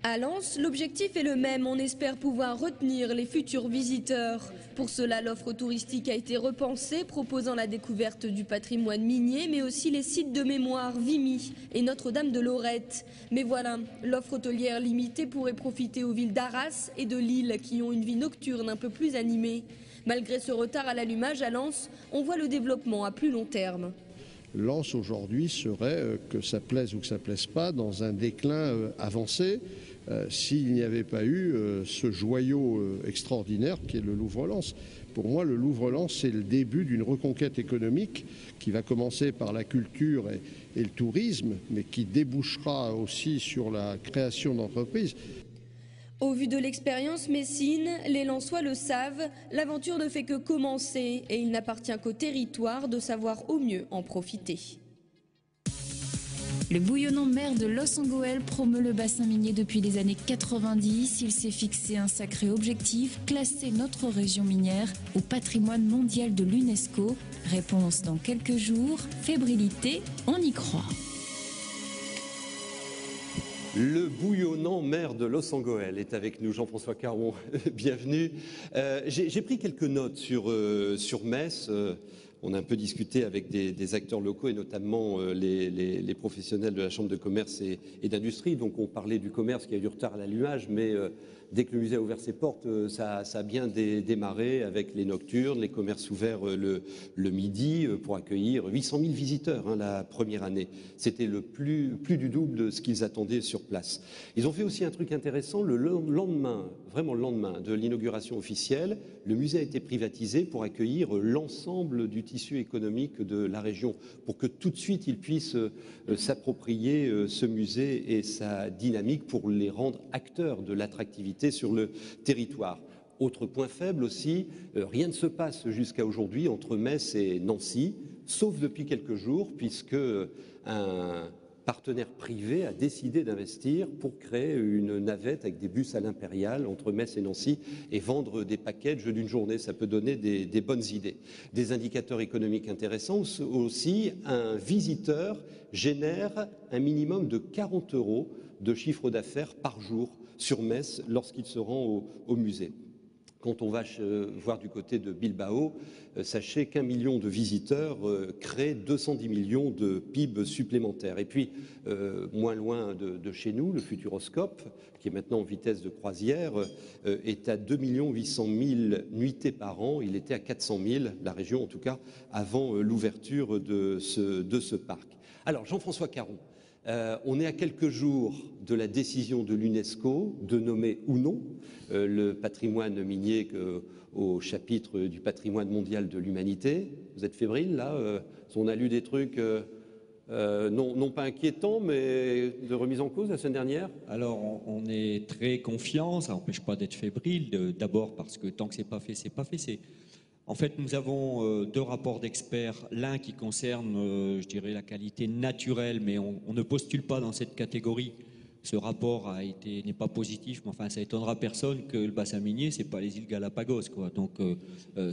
À Lens, l'objectif est le même, on espère pouvoir retenir les futurs visiteurs. Pour cela, l'offre touristique a été repensée, proposant la découverte du patrimoine minier, mais aussi les sites de mémoire Vimy et Notre-Dame de Lorette. Mais voilà, l'offre hôtelière limitée pourrait profiter aux villes d'Arras et de Lille, qui ont une vie nocturne un peu plus animée. Malgré ce retard à l'allumage à Lens, on voit le développement à plus long terme. Lens aujourd'hui serait, que ça plaise ou que ça ne plaise pas, dans un déclin avancé s'il n'y avait pas eu ce joyau extraordinaire qui est le Louvre-Lens. Pour moi, le Louvre-Lens, c'est le début d'une reconquête économique qui va commencer par la culture et le tourisme, mais qui débouchera aussi sur la création d'entreprises. Au vu de l'expérience messine, les Lensois le savent, l'aventure ne fait que commencer et il n'appartient qu'au territoire de savoir au mieux en profiter. Le bouillonnant maire de Los-Angeles promeut le bassin minier depuis les années 90. Il s'est fixé un sacré objectif, classer notre région minière au patrimoine mondial de l'UNESCO. Réponse dans quelques jours. Fébrilité, on y croit. Le bouillonnant maire de Los-Angeles est avec nous, Jean-François Caron, bienvenue. J'ai pris quelques notes sur Metz. On a un peu discuté avec des acteurs locaux et notamment les professionnels de la Chambre de commerce et d'industrie. Donc on parlait du commerce qui a eu du retard à l'allumage, mais dès que le musée a ouvert ses portes, ça a bien démarré avec les nocturnes, les commerces ouverts le midi pour accueillir 800 000 visiteurs la première année. C'était le plus du double de ce qu'ils attendaient sur place. Ils ont fait aussi un truc intéressant, le lendemain, vraiment le lendemain de l'inauguration officielle, le musée a été privatisé pour accueillir l'ensemble du tissu économique de la région, pour que tout de suite ils puissent s'approprier ce musée et sa dynamique pour les rendre acteurs de l'attractivité sur le territoire. Autre point faible aussi, rien ne se passe jusqu'à aujourd'hui entre Metz et Nancy, sauf depuis quelques jours, puisque un partenaire privé a décidé d'investir pour créer une navette avec des bus à l'impériale entre Metz et Nancy et vendre des packages d'une journée. Ça peut donner des bonnes idées. Des indicateurs économiques intéressants aussi. Un visiteur génère un minimum de 40 € de chiffre d'affaires par jour sur Metz lorsqu'il se rend au musée. Quand on va voir du côté de Bilbao, sachez qu'1 million de visiteurs crée 210 millions de PIB supplémentaires. Et puis, moins loin de chez nous, le Futuroscope, qui est maintenant en vitesse de croisière, est à 2 800 000 nuitées par an. Il était à 400 000, la région en tout cas, avant l'ouverture de ce parc. Alors, Jean-François Caron, on est à quelques jours de la décision de l'UNESCO de nommer ou non le patrimoine minier au chapitre du patrimoine mondial de l'humanité. Vous êtes fébrile là on a lu des trucs non pas inquiétants, mais de remise en cause la semaine dernière? Alors, on est très confiant, ça n'empêche pas d'être fébrile, d'abord parce que tant que c'est pas fait, c'est pas fait. En fait, nous avons deux rapports d'experts, l'un qui concerne, je dirais, la qualité naturelle, mais on ne postule pas dans cette catégorie. Ce rapport n'est pas positif, mais enfin, ça étonnera personne que le bassin minier, c'est pas les îles Galapagos, quoi. Donc,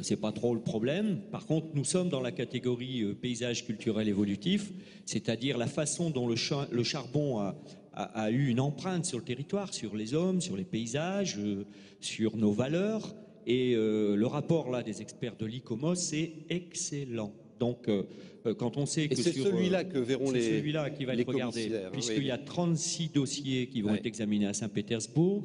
c'est pas trop le problème. Par contre, nous sommes dans la catégorie paysage culturel évolutif, c'est-à-dire la façon dont le charbon a eu une empreinte sur le territoire, sur les hommes, sur les paysages, sur nos valeurs. Et le rapport là des experts de l'ICOMOS, c'est excellent. Donc, quand on sait que c'est celui-là que verront les celui-là qui va être regardé, puisqu'il y a 36 dossiers qui vont être examinés à Saint-Pétersbourg,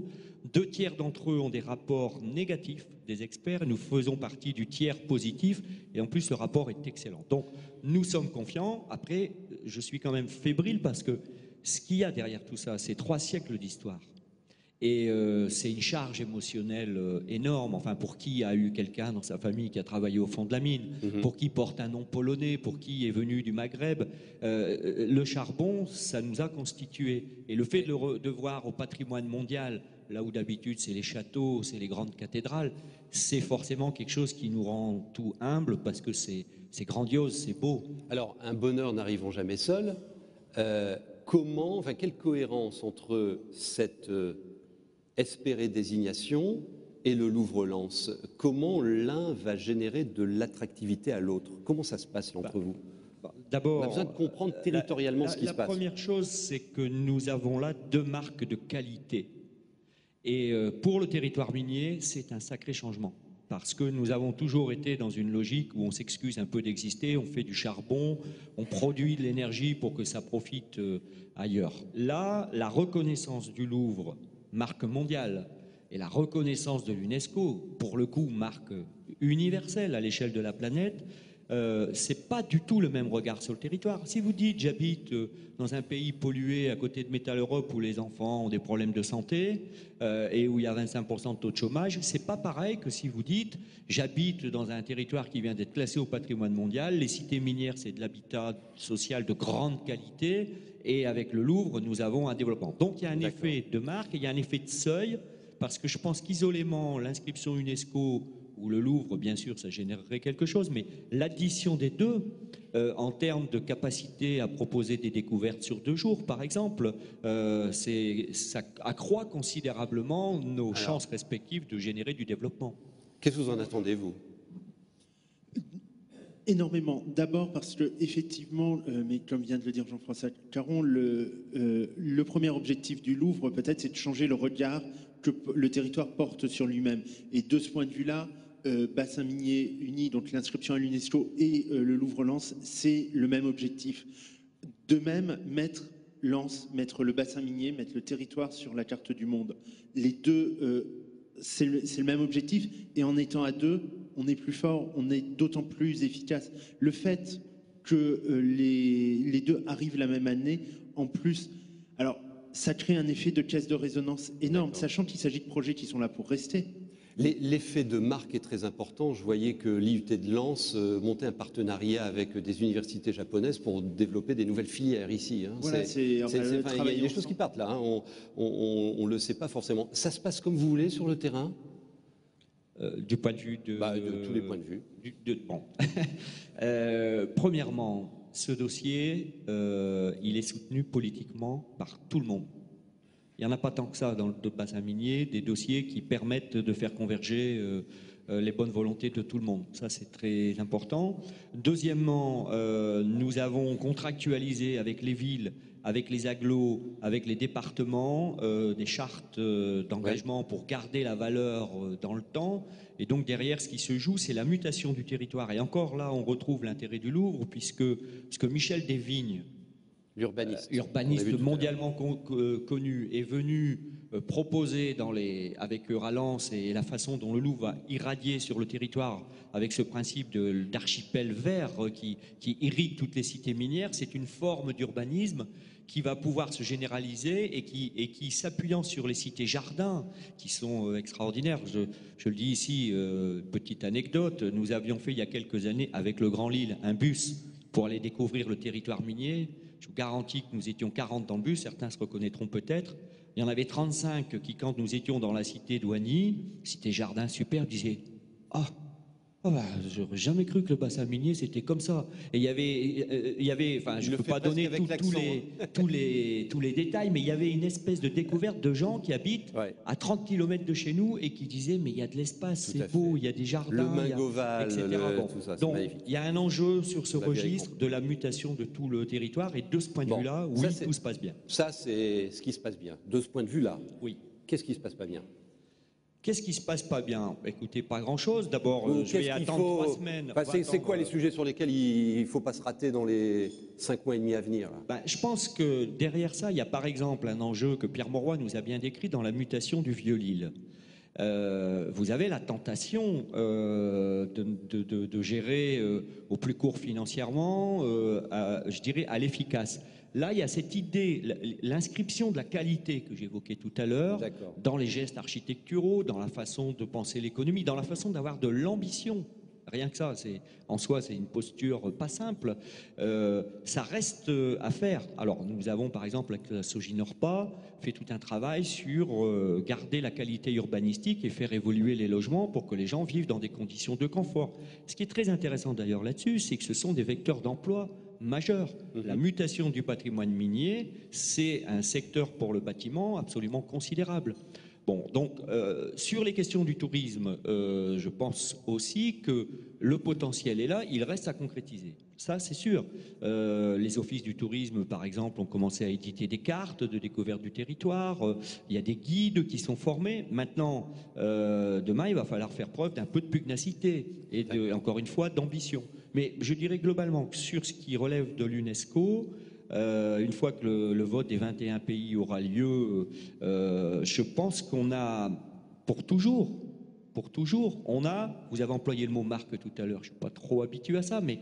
2 tiers d'entre eux ont des rapports négatifs des experts, nous faisons partie du tiers positif, et en plus le rapport est excellent. Donc, nous sommes confiants. Après, je suis quand même fébrile parce que ce qu'il y a derrière tout ça, c'est 3 siècles d'histoire. Et c'est une charge émotionnelle énorme, enfin pour qui a eu quelqu'un dans sa famille qui a travaillé au fond de la mine, pour qui porte un nom polonais, pour qui est venu du Maghreb. Le charbon, ça nous a constitués. Et le fait de voir au patrimoine mondial, là où d'habitude c'est les châteaux, c'est les grandes cathédrales, c'est forcément quelque chose qui nous rend tout humble parce que c'est grandiose, c'est beau. Alors, un bonheur n'arrivant jamais seul, quelle cohérence entre cette espérée désignation et le Louvre-Lens? Comment l'un va générer de l'attractivité à l'autre? Comment ça se passe entre vous? D'abord, on a besoin de comprendre territorialement ce qui se passe. La première chose, c'est que nous avons là 2 marques de qualité. Et pour le territoire minier, c'est un sacré changement. Parce que nous avons toujours été dans une logique où on s'excuse un peu d'exister, on fait du charbon, on produit de l'énergie pour que ça profite ailleurs. Là, la reconnaissance du Louvre, marque mondiale, et la reconnaissance de l'UNESCO, pour le coup marque universelle à l'échelle de la planète, c'est pas du tout le même regard sur le territoire. Si vous dites j'habite dans un pays pollué à côté de Metal Europe où les enfants ont des problèmes de santé et où il y a 25% de taux de chômage, c'est pas pareil que si vous dites j'habite dans un territoire qui vient d'être classé au patrimoine mondial, les cités minières c'est de l'habitat social de grande qualité et avec le Louvre nous avons un développement. Donc il y a un effet de marque et il y a un effet de seuil parce que je pense qu'isolément l'inscription UNESCO ou le Louvre, bien sûr, ça générerait quelque chose, mais l'addition des deux, en termes de capacité à proposer des découvertes sur 2 jours, par exemple, ça accroît considérablement nos chances respectives de générer du développement. Qu'est-ce que vous en attendez, vous? Énormément. D'abord parce que effectivement, mais comme vient de le dire Jean-François Caron, le premier objectif du Louvre, peut-être, c'est de changer le regard que le territoire porte sur lui-même. Et de ce point de vue-là, bassin minier uni, donc l'inscription à l'UNESCO et le Louvre-Lens, c'est le même objectif. De même, mettre le bassin minier, mettre le territoire sur la carte du monde. Les deux, c'est le même objectif. Et en étant à 2, on est plus fort, on est d'autant plus efficace. Le fait que les 2 arrivent la même année, en plus, alors ça crée un effet de caisse de résonance énorme, sachant qu'il s'agit de projets qui sont là pour rester. L'effet de marque est très important. Je voyais que l'IUT de Lens montait un partenariat avec des universités japonaises pour développer des nouvelles filières ici. Voilà, il y a des choses qui partent là. On ne le sait pas forcément. Ça se passe comme vous voulez sur le terrain? Du point de vue de tous les points de vue. Bon. Premièrement, ce dossier, il est soutenu politiquement par tout le monde. Il n'y en a pas tant que ça dans le bassin minier, des dossiers qui permettent de faire converger les bonnes volontés de tout le monde. Ça, c'est très important. Deuxièmement, nous avons contractualisé avec les villes, avec les agglos, avec les départements, des chartes d'engagement pour garder la valeur dans le temps. Et donc derrière, ce qui se joue, c'est la mutation du territoire. Et encore là, on retrouve l'intérêt du Louvre, puisque Michel Desvignes, urbaniste mondialement connu, est venu proposer avec Ralens et la façon dont le Louvre va irradier sur le territoire avec ce principe d'archipel vert qui irrigue toutes les cités minières. C'est une forme d'urbanisme qui va pouvoir se généraliser et qui s'appuyant sur les cités jardins qui sont extraordinaires. Je le dis ici, petite anecdote, nous avions fait il y a quelques années avec le Grand Lille un bus pour aller découvrir le territoire minier. Je vous garantis que nous étions 40 dans le bus, certains se reconnaîtront peut-être. Il y en avait 35 qui, quand nous étions dans la cité d'Oigny, cité Jardin super, disaient « Ah, j'aurais jamais cru que le bassin minier c'était comme ça. » Et il y avait, enfin, je ne peux pas donner tous les détails, mais il y avait une espèce de découverte de gens qui habitent à 30 km de chez nous et qui disaient mais il y a de l'espace, c'est beau, il y a des jardins, le Mingoval, etc. tout ça, donc il y a un enjeu sur ce registre de la mutation de tout le territoire et de ce point de vue-là, oui, tout se passe bien. Ça, c'est ce qui se passe bien. De ce point de vue-là, oui. Qu'est-ce qui se passe pas bien? Qu'est-ce qui se passe pas bien? Écoutez, pas grand-chose. D'abord, je vais attendre 3 semaines. C'est quoi les sujets sur lesquels il ne faut pas se rater dans les 5 mois et demi à venir là? Je pense que derrière ça, il y a par exemple un enjeu que Pierre Mauroy nous a bien décrit dans la mutation du Vieux-Lille. Vous avez la tentation de gérer au plus court financièrement, je dirais à l'efficace. Là, il y a cette idée, l'inscription de la qualité que j'évoquais tout à l'heure, dans les gestes architecturaux, dans la façon de penser l'économie, dans la façon d'avoir de l'ambition. Rien que ça, en soi, c'est une posture pas simple. Ça reste à faire. Alors, nous avons, par exemple, avec la Soginorpa, fait tout un travail sur garder la qualité urbanistique et faire évoluer les logements pour que les gens vivent dans des conditions de confort. Ce qui est très intéressant d'ailleurs là-dessus, c'est que ce sont des vecteurs d'emploi majeur. La mutation du patrimoine minier, c'est un secteur pour le bâtiment absolument considérable. Bon, donc, sur les questions du tourisme, je pense aussi que le potentiel est là, il reste à concrétiser. Ça, c'est sûr. Les offices du tourisme, par exemple, ont commencé à éditer des cartes de découverte du territoire. Il y a des guides qui sont formés. Maintenant, demain, il va falloir faire preuve d'un peu de pugnacité et, encore une fois, d'ambition. Mais je dirais globalement que sur ce qui relève de l'UNESCO, une fois que le vote des 21 pays aura lieu, je pense qu'on a, pour toujours, on a, vous avez employé le mot marque tout à l'heure, je ne suis pas trop habitué à ça, mais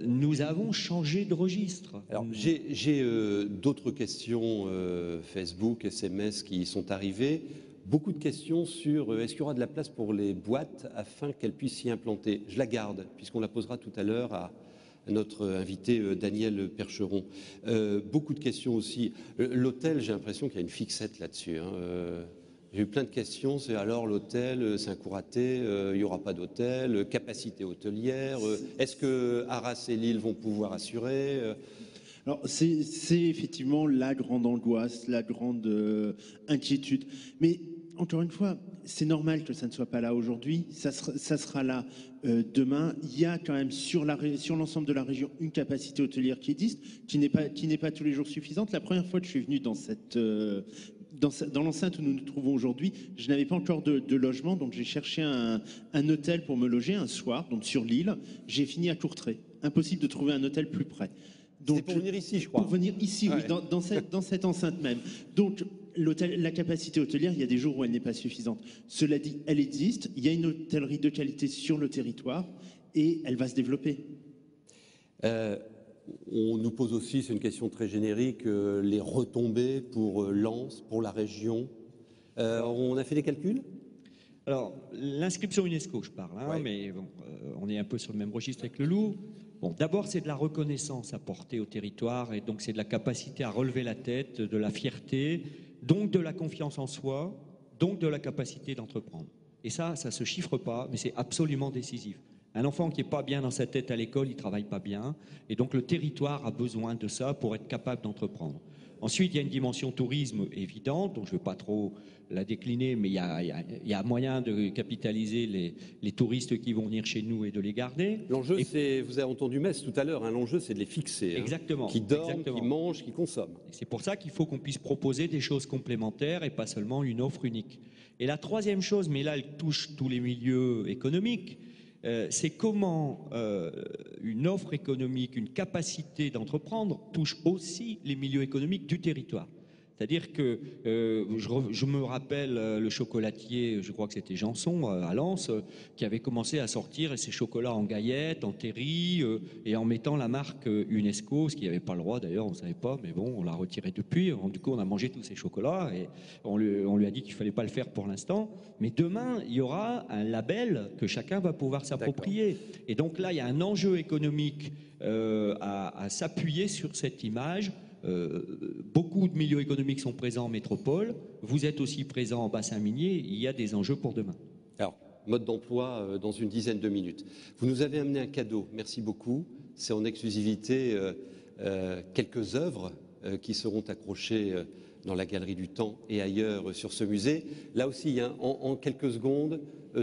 nous avons changé de registre. Alors j'ai d'autres questions Facebook, SMS qui sont arrivées. Beaucoup de questions sur est-ce qu'il y aura de la place pour les boîtes afin qu'elles puissent s'y implanter. Je la garde, puisqu'on la posera tout à l'heure à notre invité Daniel Percheron. Beaucoup de questions aussi. L'hôtel, j'ai l'impression qu'il y a une fixette là-dessus. J'ai eu plein de questions. C'est alors l'hôtel, c'est un coup raté, il n'y aura pas d'hôtel, capacité hôtelière. Est-ce que Arras et Lille vont pouvoir assurer Alors, c'est effectivement la grande angoisse, la grande inquiétude. Mais encore une fois, c'est normal que ça ne soit pas là aujourd'hui. Ça sera là demain. Il y a quand même sur l'ensemble de la région une capacité hôtelière qui existe, qui n'est pas tous les jours suffisante. La première fois que je suis venu dans l'enceinte où nous nous trouvons aujourd'hui, je n'avais pas encore de logement, donc j'ai cherché un hôtel pour me loger un soir, donc sur l'île. J'ai fini à Courtrai. Impossible de trouver un hôtel plus près. C'est pour venir ici, je crois. Pour venir ici, oui, dans cette enceinte même. Donc, la capacité hôtelière, il y a des jours où elle n'est pas suffisante. Cela dit, elle existe. Il y a une hôtellerie de qualité sur le territoire et elle va se développer. On nous pose aussi, c'est une question très générique, les retombées pour Lens, pour la région. On a fait des calculs ? Alors, l'inscription UNESCO, je parle, mais bon, on est un peu sur le même registre avec le loup. Bon, d'abord, c'est de la reconnaissance apportée au territoire, et donc c'est de la capacité à relever la tête, de la fierté, donc de la confiance en soi, donc de la capacité d'entreprendre. Et ça se chiffre pas, mais c'est absolument décisif. Un enfant qui n'est pas bien dans sa tête à l'école, il ne travaille pas bien, et donc le territoire a besoin de ça pour être capable d'entreprendre. Ensuite, il y a une dimension tourisme évidente, donc je ne vais pas trop la décliner, mais il y a moyen de capitaliser les touristes qui vont venir chez nous et de les garder. L'enjeu, c'est, vous avez entendu Metz tout à l'heure, l'enjeu c'est de les fixer. Exactement. Qui dorment, qui mangent, qui consomment. C'est pour ça qu'il faut qu'on puisse proposer des choses complémentaires et pas seulement une offre unique. Et la troisième chose, mais là elle touche tous les milieux économiques, c'est comment une offre économique, une capacité d'entreprendre touche aussi les milieux économiques du territoire. C'est-à-dire que je me rappelle le chocolatier, je crois que c'était Janson à Lens, qui avait commencé à sortir ses chocolats en gaillettes, en terry, et en mettant la marque UNESCO, ce qui n'avait pas le droit d'ailleurs, on ne savait pas, mais bon, on l'a retiré depuis. Du coup, on a mangé tous ces chocolats et on lui a dit qu'il ne fallait pas le faire pour l'instant. Mais demain, il y aura un label que chacun va pouvoir s'approprier. Et donc là, il y a un enjeu économique à s'appuyer sur cette image. Beaucoup de milieux économiques sont présents en métropole. Vous êtes aussi présent en bassin minier. Il y a des enjeux pour demain. Alors, mode d'emploi dans une dizaine de minutes. Vous nous avez amené un cadeau. Merci beaucoup. C'est en exclusivité quelques œuvres qui seront accrochées dans la Galerie du Temps et ailleurs sur ce musée. Là aussi, hein, en quelques secondes,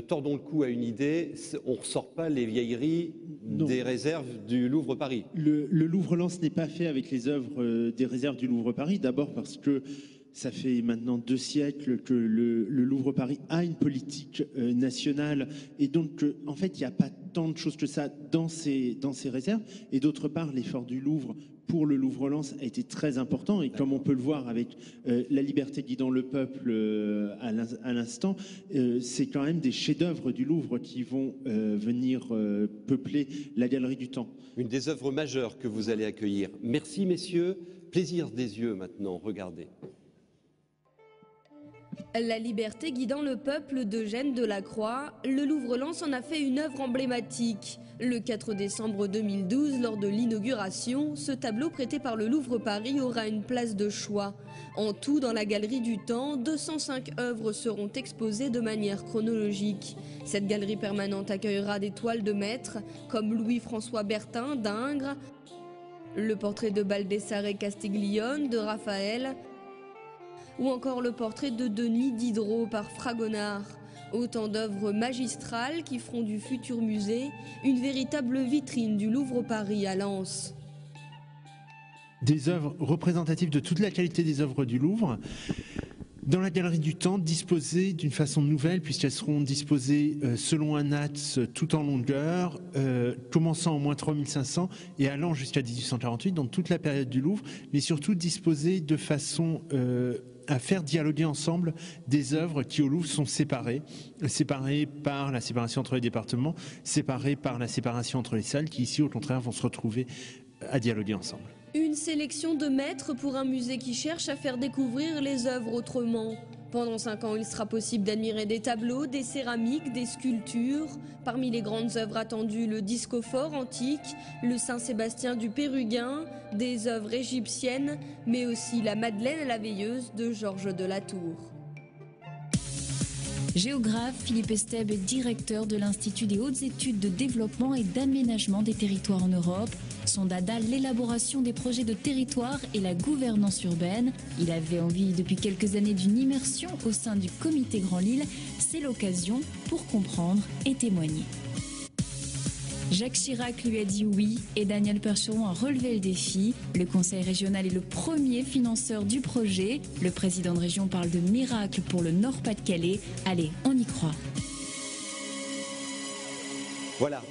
tordons le cou à une idée. On ne ressort pas les vieilleries des réserves du Louvre-Paris. Le Louvre-Lens n'est pas fait avec les œuvres des réserves du Louvre-Paris. D'abord parce que ça fait maintenant 2 siècles que le Louvre-Paris a une politique nationale. Et donc, en fait, il n'y a pas tant de choses que ça dans ces réserves. Et d'autre part, l'effort du Louvre pour le Louvre-Lens a été très important. Et comme on peut le voir avec la liberté guidant le peuple à l'instant, c'est quand même des chefs-d'œuvre du Louvre qui vont venir peupler la Galerie du Temps. Une des œuvres majeures que vous allez accueillir. Merci, messieurs. Plaisir des yeux maintenant. Regardez. La liberté guidant le peuple d'Eugène Delacroix, le Louvre-Lens en a fait une œuvre emblématique. Le 4 décembre 2012, lors de l'inauguration, ce tableau prêté par le Louvre-Paris aura une place de choix. En tout, dans la Galerie du Temps, 205 œuvres seront exposées de manière chronologique. Cette galerie permanente accueillera des toiles de maîtres comme Louis-François Bertin d'Ingres, le portrait de Baldassare Castiglione de Raphaël, ou encore le portrait de Denis Diderot par Fragonard. Autant d'œuvres magistrales qui feront du futur musée une véritable vitrine du Louvre-Paris à Lens. Des œuvres représentatives de toute la qualité des œuvres du Louvre, dans la Galerie du Temps, disposées d'une façon nouvelle, puisqu'elles seront disposées selon un axe tout en longueur, commençant au moins 3500 et allant jusqu'à 1848, dans toute la période du Louvre, mais surtout disposées de façon à faire dialoguer ensemble des œuvres qui au Louvre sont séparées par la séparation entre les départements, séparées par la séparation entre les salles, qui ici au contraire vont se retrouver à dialoguer ensemble. Une sélection de maîtres pour un musée qui cherche à faire découvrir les œuvres autrement. Pendant 5 ans, il sera possible d'admirer des tableaux, des céramiques, des sculptures. Parmi les grandes œuvres attendues, le Discophore antique, le Saint-Sébastien du Pérugin, des œuvres égyptiennes, mais aussi la Madeleine à la Veilleuse de Georges de la Tour. Géographe, Philippe Estèbe est directeur de l'Institut des hautes études de développement et d'aménagement des territoires en Europe. Son dada, l'élaboration des projets de territoire et la gouvernance urbaine. Il avait envie depuis quelques années d'une immersion au sein du comité Grand Lille. C'est l'occasion pour comprendre et témoigner. Jacques Chirac lui a dit oui et Daniel Percheron a relevé le défi. Le conseil régional est le premier financeur du projet. Le président de région parle de miracle pour le Nord-Pas-de-Calais. Allez, on y croit. Voilà,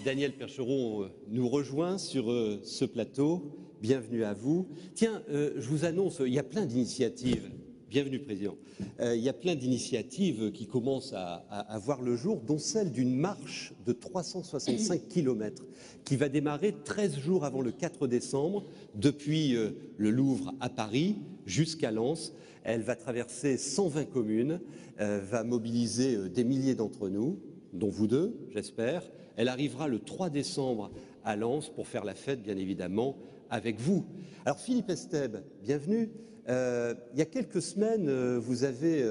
Daniel Percheron nous rejoint sur ce plateau. Bienvenue à vous. Tiens, je vous annonce, il y a plein d'initiatives. Bienvenue, Président. Il y a plein d'initiatives qui commencent à voir le jour, dont celle d'une marche de 365 km qui va démarrer 13 jours avant le 4 décembre, depuis le Louvre à Paris jusqu'à Lens. Elle va traverser 120 communes, va mobiliser des milliers d'entre nous, dont vous deux, j'espère. Elle arrivera le 3 décembre à Lens pour faire la fête, bien évidemment, avec vous. Alors, Philippe Estèbe, bienvenue. Il y a quelques semaines, vous avez,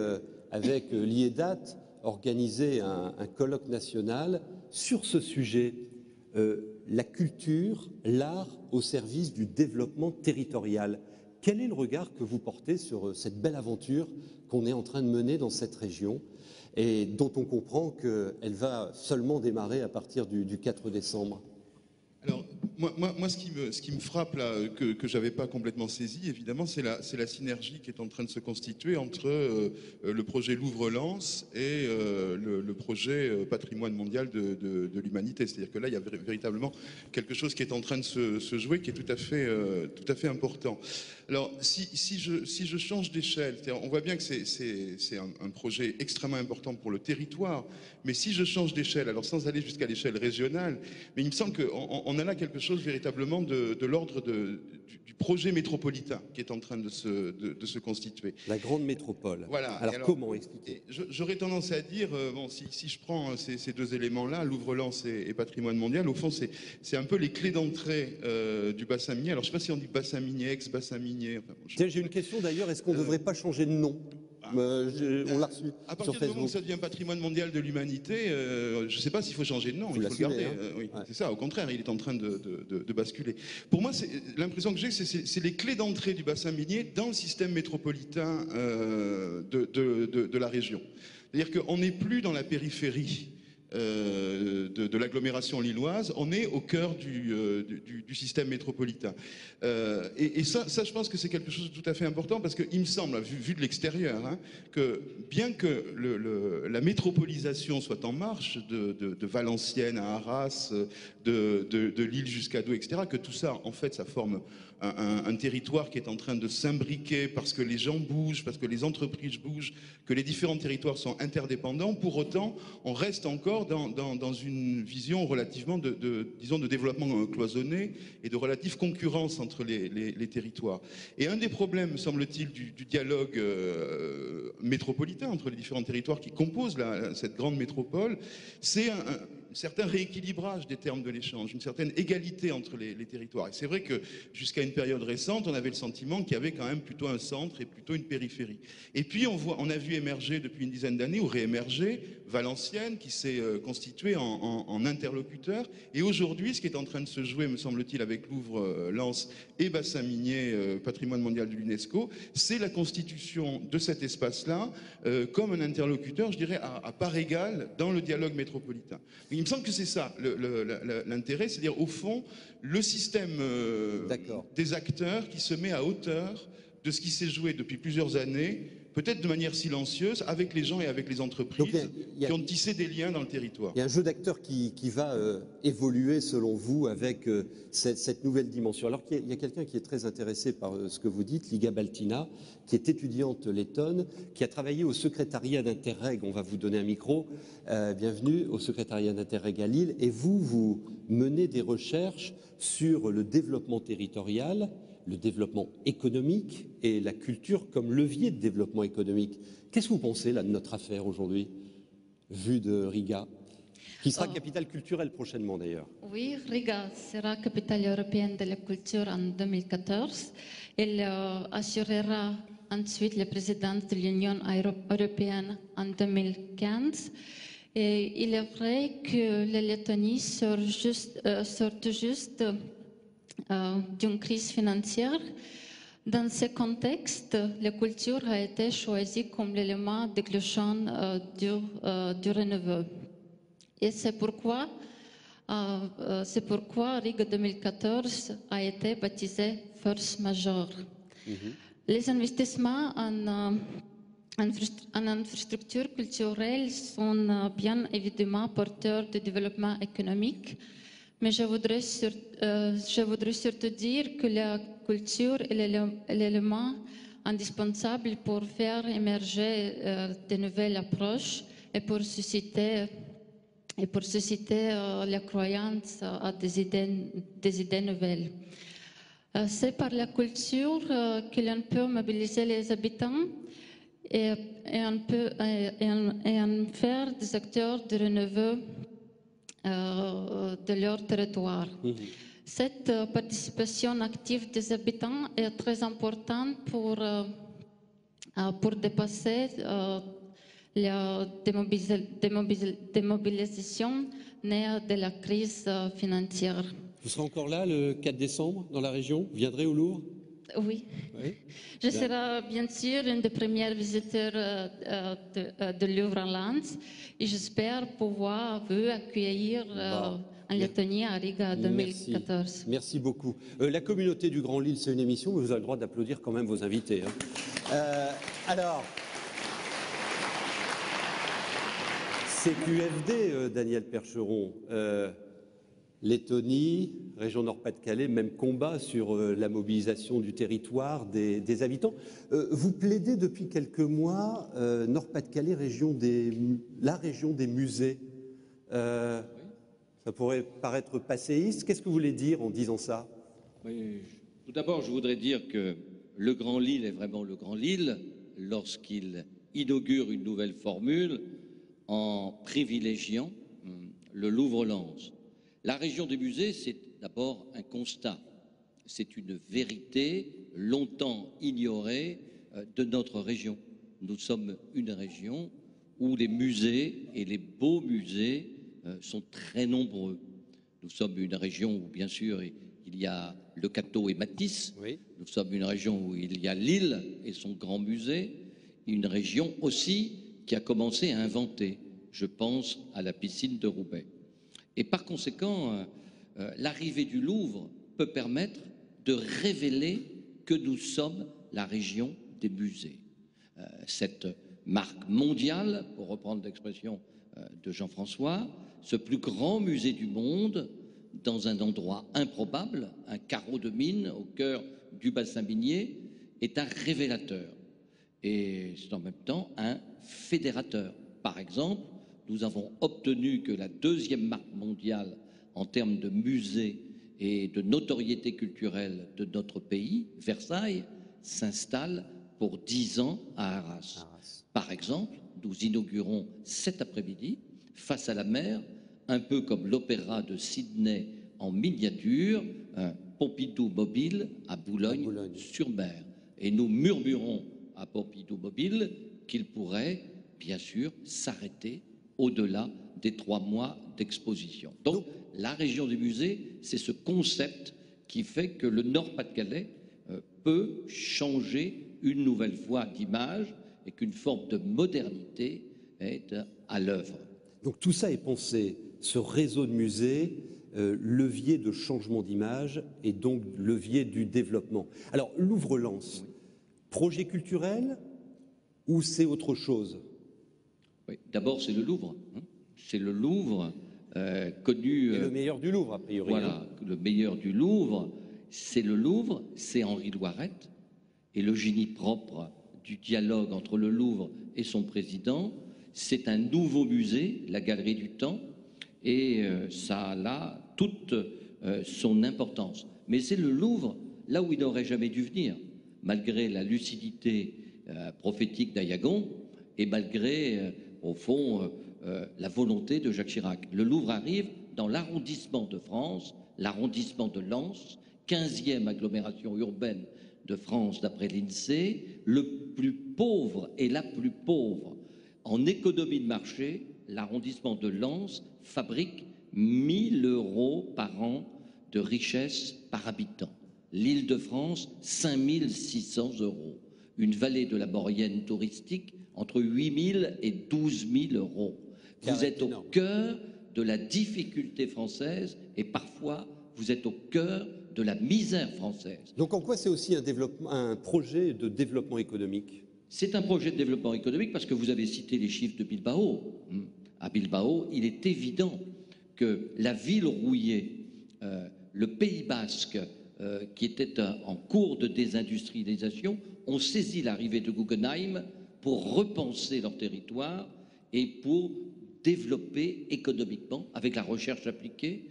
avec l'IEDAT, organisé un colloque national sur ce sujet, la culture, l'art au service du développement territorial. Quel est le regard que vous portez sur cette belle aventure qu'on est en train de mener dans cette région et dont on comprend qu'elle va seulement démarrer à partir du 4 décembre ? Alors, Moi, ce qui me frappe là, que j'avais pas complètement saisi, évidemment, c'est la synergie qui est en train de se constituer entre le projet Louvre-Lens et le projet Patrimoine mondial de l'humanité. C'est-à-dire que là, il y a véritablement quelque chose qui est en train de se jouer, qui est tout à fait important. Alors, si je change d'échelle, on voit bien que c'est un projet extrêmement important pour le territoire, mais si je change d'échelle, alors sans aller jusqu'à l'échelle régionale, mais il me semble qu'on a là quelque chose véritablement de l'ordre du projet métropolitain qui est en train de se constituer. La grande métropole. Voilà. Alors comment expliquer? J'aurais tendance à dire, bon, si je prends ces deux éléments-là, Louvre-Lens et Patrimoine mondial, au fond, c'est un peu les clés d'entrée du bassin minier. Alors je ne sais pas si on dit bassin minier, ex-bassin minier. Enfin, bon, Tiens, j'ai une question d'ailleurs, est-ce qu'on ne devrait pas changer de nom? On l'a reçu à sur partir du Facebook. moment où ça devient patrimoine mondial de l'humanité, je ne sais pas s'il faut changer de nom. Il faut le garder. Oui, ouais. C'est ça, au contraire, il est en train de basculer. Pour moi, l'impression que j'ai, c'est les clés d'entrée du bassin minier dans le système métropolitain de la région. C'est-à-dire qu'on n'est plus dans la périphérie de l'agglomération lilloise, on est au cœur du système métropolitain. Et ça, je pense que c'est quelque chose de tout à fait important parce qu'il me semble, vu de l'extérieur, hein, que bien que la métropolisation soit en marche, de Valenciennes à Arras, de Lille jusqu'à Douai, etc., que tout ça, en fait, ça forme un territoire qui est en train de s'imbriquer parce que les gens bougent, parce que les entreprises bougent, que les différents territoires sont interdépendants. Pour autant, on reste encore dans une vision relativement disons, de développement cloisonné et de relative concurrence entre les territoires. Et un des problèmes, semble-t-il, du dialogue métropolitain entre les différents territoires qui composent cette grande métropole, c'est un certain rééquilibrage des termes de l'échange, une certaine égalité entre les territoires. Et c'est vrai que jusqu'à une période récente, on avait le sentiment qu'il y avait quand même plutôt un centre et plutôt une périphérie. Et puis on a vu émerger depuis une dizaine d'années, ou réémerger, Valenciennes, qui s'est constituée en interlocuteur. Et aujourd'hui, ce qui est en train de se jouer, me semble-t-il, avec Louvre-Lens et bassin minier, patrimoine mondial de l'UNESCO, c'est la constitution de cet espace-là comme un interlocuteur, je dirais, à part égale dans le dialogue métropolitain. Il me semble que c'est ça l'intérêt, c'est-à-dire au fond le système des acteurs qui se met à hauteur de ce qui s'est joué depuis plusieurs années, peut-être de manière silencieuse, avec les gens et avec les entreprises qui ont tissé des liens dans le territoire. Il y a un jeu d'acteurs qui va évoluer selon vous avec cette nouvelle dimension. Alors qu'il y a quelqu'un qui est très intéressé par ce que vous dites, Liga Baltina, qui est étudiante lettonne, qui a travaillé au secrétariat d'Interreg. On va vous donner un micro. Bienvenue au secrétariat d'Interreg à Lille. Et vous menez des recherches sur le développement territorial, le développement économique et la culture comme levier de développement économique. Qu'est-ce que vous pensez là de notre affaire aujourd'hui, vue de Riga, qui sera capitale culturelle prochainement d'ailleurs? Oui, Riga sera capitale européenne de la culture en 2014. Elle assurera ensuite la présidence de l'Union européenne en 2015. Et il est vrai que la Lettonie sort tout juste d'une crise financière. Dans ce contexte, la culture a été choisie comme l'élément déclenchant du renouveau. Et c'est pourquoi Riga 2014 a été baptisée Force majeure. Les investissements en infrastructures culturelles sont bien évidemment porteurs de développement économique, mais je voudrais surtout dire que la culture est l'élément indispensable pour faire émerger de nouvelles approches et pour susciter la croyance à des idées nouvelles. C'est par la culture que l'on peut mobiliser les habitants et en faire des acteurs de renouveau de leur territoire. Cette participation active des habitants est très importante pour dépasser la démobilisation née de la crise financière. Vous serez encore là le 4 décembre dans la région? Vous viendrez au Louvre? Oui. Je serai bien sûr une des premières visiteurs de Louvre-Lens et j'espère pouvoir vous accueillir en Lettonie, à Riga, en 2014. Merci beaucoup. La communauté du Grand Lille, c'est une émission, mais vous avez le droit d'applaudir quand même vos invités. Alors, CQFD, Daniel Percheron, Lettonie, région Nord-Pas-de-Calais, même combat sur la mobilisation du territoire, des habitants. Vous plaidez depuis quelques mois Nord-Pas-de-Calais, la région des musées. Ça pourrait paraître passéiste. Qu'est-ce que vous voulez dire en disant ça? Oui, tout d'abord, je voudrais dire que le Grand Lille est vraiment le Grand Lille lorsqu'il inaugure une nouvelle formule en privilégiant le Louvre-Lens. La région des musées, c'est d'abord un constat, c'est une vérité longtemps ignorée de notre région. Nous sommes une région où les musées et les beaux musées sont très nombreux. Nous sommes une région où, bien sûr, il y a le Cateau et Matisse. Oui. Nous sommes une région où il y a Lille et son grand musée. Une région aussi qui a commencé à inventer. Je pense à la piscine de Roubaix. Et par conséquent, l'arrivée du Louvre peut permettre de révéler que nous sommes la région des musées. Cette marque mondiale, pour reprendre l'expression de Jean-François, ce plus grand musée du monde, dans un endroit improbable, un carreau de mine au cœur du bassin minier, est un révélateur. Et c'est en même temps un fédérateur. Par exemple, nous avons obtenu que la deuxième marque mondiale en termes de musée et de notoriété culturelle de notre pays, Versailles, s'installe pour 10 ans à Arras. Par exemple, nous inaugurons cet après-midi, face à la mer, un peu comme l'opéra de Sydney en miniature, un Pompidou mobile à Boulogne-sur-Mer. Et nous murmurons à Pompidou mobile qu'il pourrait, bien sûr, s'arrêter au-delà des 3 mois d'exposition. Donc, la région des musées, c'est ce concept qui fait que le Nord-Pas-de-Calais peut changer une nouvelle fois d'image et qu'une forme de modernité est à l'œuvre. Donc tout ça est pensé, ce réseau de musées, levier de changement d'image et donc levier du développement. Alors, Louvre-Lens, projet culturel ou c'est autre chose? Oui, d'abord, c'est le Louvre. C'est le Louvre connu... Et le meilleur du Louvre, a priori. Voilà, le meilleur du Louvre. C'est le Louvre, c'est Henri Loiret. Et le génie propre du dialogue entre le Louvre et son président, c'est un nouveau musée, la Galerie du Temps, et ça a là toute son importance. Mais c'est le Louvre, là où il n'aurait jamais dû venir, malgré la lucidité prophétique d'Ayagon et malgré, au fond, la volonté de Jacques Chirac. Le Louvre arrive dans l'arrondissement de France, l'arrondissement de Lens, 15e agglomération urbaine de France d'après l'INSEE, le plus pauvre et la plus pauvre. En économie de marché, l'arrondissement de Lens fabrique 1 000 € par an de richesse par habitant. L'Île-de-France, 5 600 €. Une vallée de la Maurienne touristique entre 8 000 et 12 000 €. Vous êtes au cœur de la difficulté française et parfois vous êtes au cœur de la misère française. Donc en quoi c'est aussi un projet de développement économique? C'est un projet de développement économique parce que vous avez cité les chiffres de Bilbao. À Bilbao, il est évident que la ville rouillée, le Pays basque, qui était en cours de désindustrialisation, ont saisi l'arrivée de Guggenheim pour repenser leur territoire et pour développer économiquement, avec la recherche appliquée,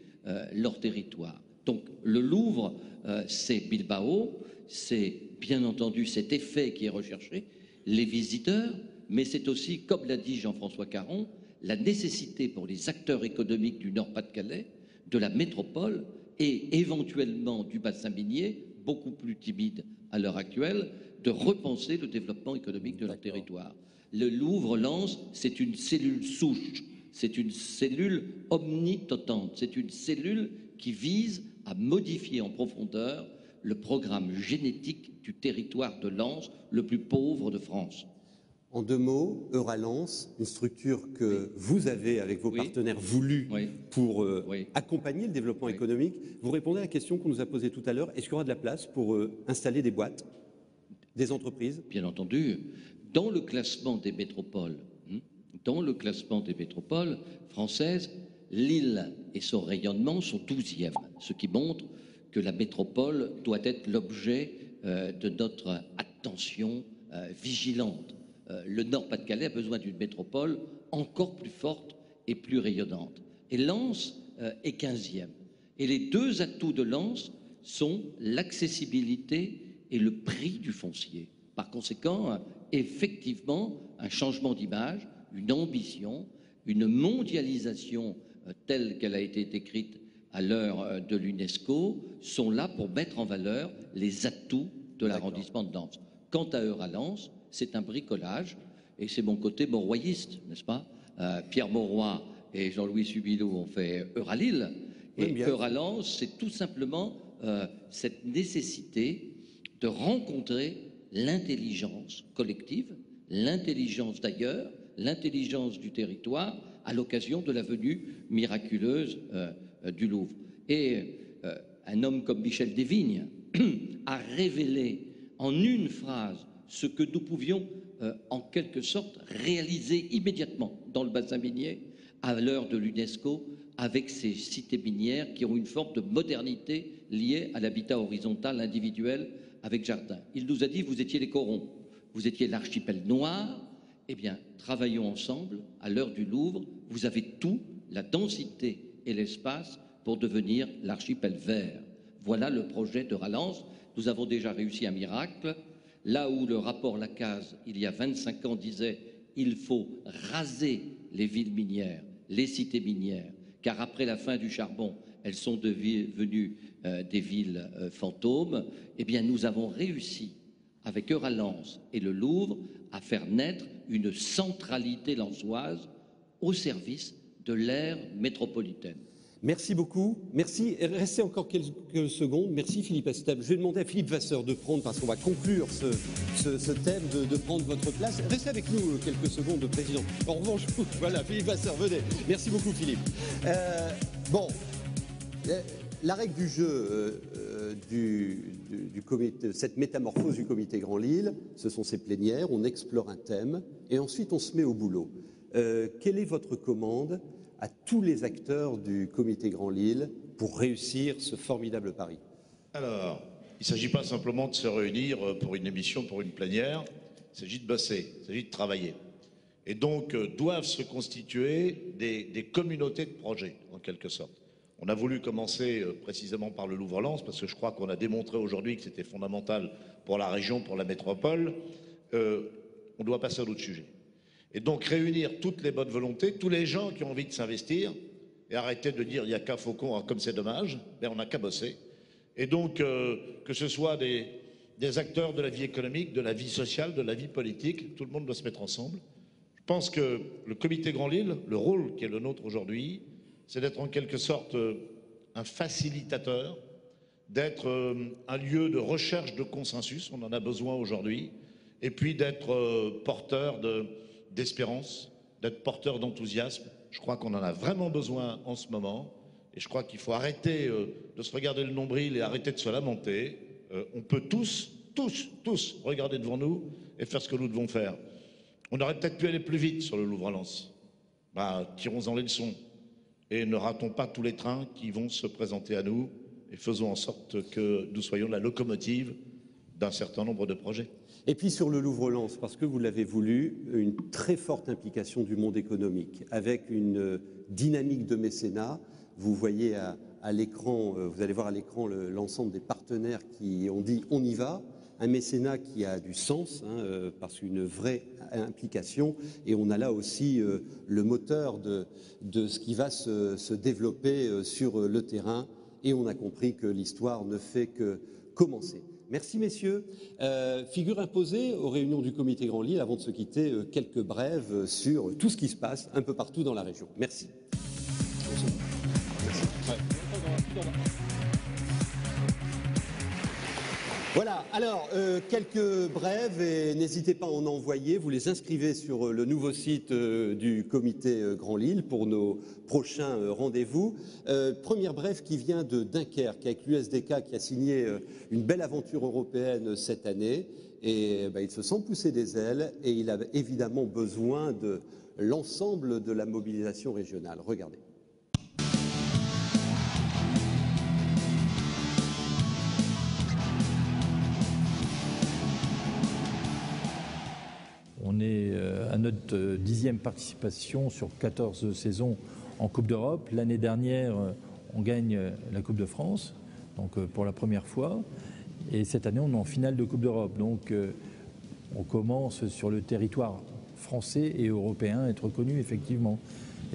leur territoire. Donc le Louvre, c'est Bilbao, c'est bien entendu cet effet qui est recherché, les visiteurs, mais c'est aussi, comme l'a dit Jean-François Caron, la nécessité pour les acteurs économiques du Nord-Pas-de-Calais, de la métropole et éventuellement du bassin minier, beaucoup plus timide à l'heure actuelle, de repenser le développement économique de leur territoire. Le Louvre-Lens, c'est une cellule souche, c'est une cellule omnitotante, c'est une cellule qui vise à modifier en profondeur le programme génétique du territoire de Lens, le plus pauvre de France. En 2 mots, Euralance, une structure que vous avez, avec vos partenaires, voulu pour accompagner le développement économique. Vous répondez à la question qu'on nous a posée tout à l'heure. Est-ce qu'il y aura de la place pour installer des boîtes, des entreprises? Bien entendu. Dans le classement des métropoles, françaises, Lille et son rayonnement sont 12e, ce qui montre que la métropole doit être l'objet de notre attention vigilante. Le Nord-Pas-de-Calais a besoin d'une métropole encore plus forte et plus rayonnante. Et Lens est 15e. Et les 2 atouts de Lens sont l'accessibilité et le prix du foncier. Par conséquent, effectivement, un changement d'image, une ambition, une mondialisation telle qu'elle a été décrite à l'heure de l'UNESCO sont là pour mettre en valeur les atouts de l'arrondissement de Lens. Quant à Euralance, c'est un bricolage, et c'est mon côté mauroyiste, n'est-ce pas? Pierre Mauroy et Jean-Louis Subilou ont fait Euralille, et Euralance, c'est tout simplement cette nécessité de rencontrer l'intelligence collective, l'intelligence d'ailleurs, l'intelligence du territoire, à l'occasion de la venue miraculeuse du Louvre. Et un homme comme Michel Desvignes a révélé en une phrase ce que nous pouvions en quelque sorte réaliser immédiatement dans le bassin minier à l'heure de l'UNESCO, avec ces cités minières qui ont une forme de modernité liée à l'habitat horizontal individuel avec jardin. Il nous a dit: vous étiez les corons, vous étiez l'archipel noir. Eh bien, travaillons ensemble à l'heure du Louvre. Vous avez tout, la densité et l'espace pour devenir l'archipel vert. Voilà le projet d'Euralance. Nous avons déjà réussi un miracle. Là où le rapport Lacaze, il y a 25 ans, disait il faut raser les villes minières, les cités minières, car après la fin du charbon, elles sont devenues des villes fantômes, eh bien nous avons réussi, avec Euralance et le Louvre, à faire naître une centralité lensoise au service de l'ère métropolitaine. Merci beaucoup. Merci. Restez encore quelques secondes. Merci Philippe Estève. Je vais demander à Philippe Vasseur de prendre, parce qu'on va conclure ce thème, de prendre votre place. Restez avec nous quelques secondes, Président. En revanche, voilà, Philippe Vasseur, venez. Merci beaucoup Philippe. Bon, la règle du jeu du comité, cette métamorphose du comité Grand Lille, ce sont ces plénières, on explore un thème et ensuite on se met au boulot. Quelle est votre commande à tous les acteurs du comité Grand Lille pour réussir ce formidable pari? Alors, il ne s'agit pas simplement de se réunir pour une émission, pour une plénière, il s'agit de bosser, il s'agit de travailler. Et donc, doivent se constituer des communautés de projets, en quelque sorte. On a voulu commencer précisément par le Louvre-Lens, parce que je crois qu'on a démontré aujourd'hui que c'était fondamental pour la région, pour la métropole. On doit passer à d'autres sujets. Et donc réunir toutes les bonnes volontés, tous les gens qui ont envie de s'investir, et arrêter de dire il n'y a qu'un faucon, comme c'est dommage, mais on n'a qu'à bosser. Et donc que ce soit des acteurs de la vie économique, de la vie sociale, de la vie politique, tout le monde doit se mettre ensemble. Je pense que le comité Grand Lille, le rôle qui est le nôtre aujourd'hui, c'est d'être en quelque sorte un facilitateur, d'être un lieu de recherche de consensus, on en a besoin aujourd'hui, et puis d'être porteur d'espérance, d'être porteur d'enthousiasme. Je crois qu'on en a vraiment besoin en ce moment, et je crois qu'il faut arrêter de se regarder le nombril et arrêter de se lamenter. On peut tous regarder devant nous et faire ce que nous devons faire. On aurait peut-être pu aller plus vite sur le Louvre-Lens. Tirons-en les leçons et ne ratons pas tous les trains qui vont se présenter à nous, et faisons en sorte que nous soyons la locomotive d'un certain nombre de projets. Et puis sur le Louvre-Lens, parce que vous l'avez voulu, une très forte implication du monde économique, avec une dynamique de mécénat. Vous voyez à l'écran, vous allez voir à l'écran l'ensemble des partenaires qui ont dit on y va. Un mécénat qui a du sens, parce qu'une vraie implication. Et on a là aussi le moteur de ce qui va se développer sur le terrain. Et on a compris que l'histoire ne fait que commencer. Merci messieurs. Figure imposée aux réunions du comité Grand Lille, avant de se quitter, quelques brèves sur tout ce qui se passe un peu partout dans la région. Merci. Voilà, alors quelques brèves et n'hésitez pas à en envoyer, vous les inscrivez sur le nouveau site du comité Grand Lille pour nos prochains rendez-vous. Première brève qui vient de Dunkerque avec l'USDK qui a signé une belle aventure européenne cette année et il se sent pousser des ailes et il a évidemment besoin de l'ensemble de la mobilisation régionale. Regardez. On est à notre 10e participation sur 14 saisons en Coupe d'Europe. L'année dernière, on gagne la Coupe de France, donc pour la première fois. Et cette année, on est en finale de Coupe d'Europe. Donc on commence sur le territoire français et européen à être reconnu effectivement.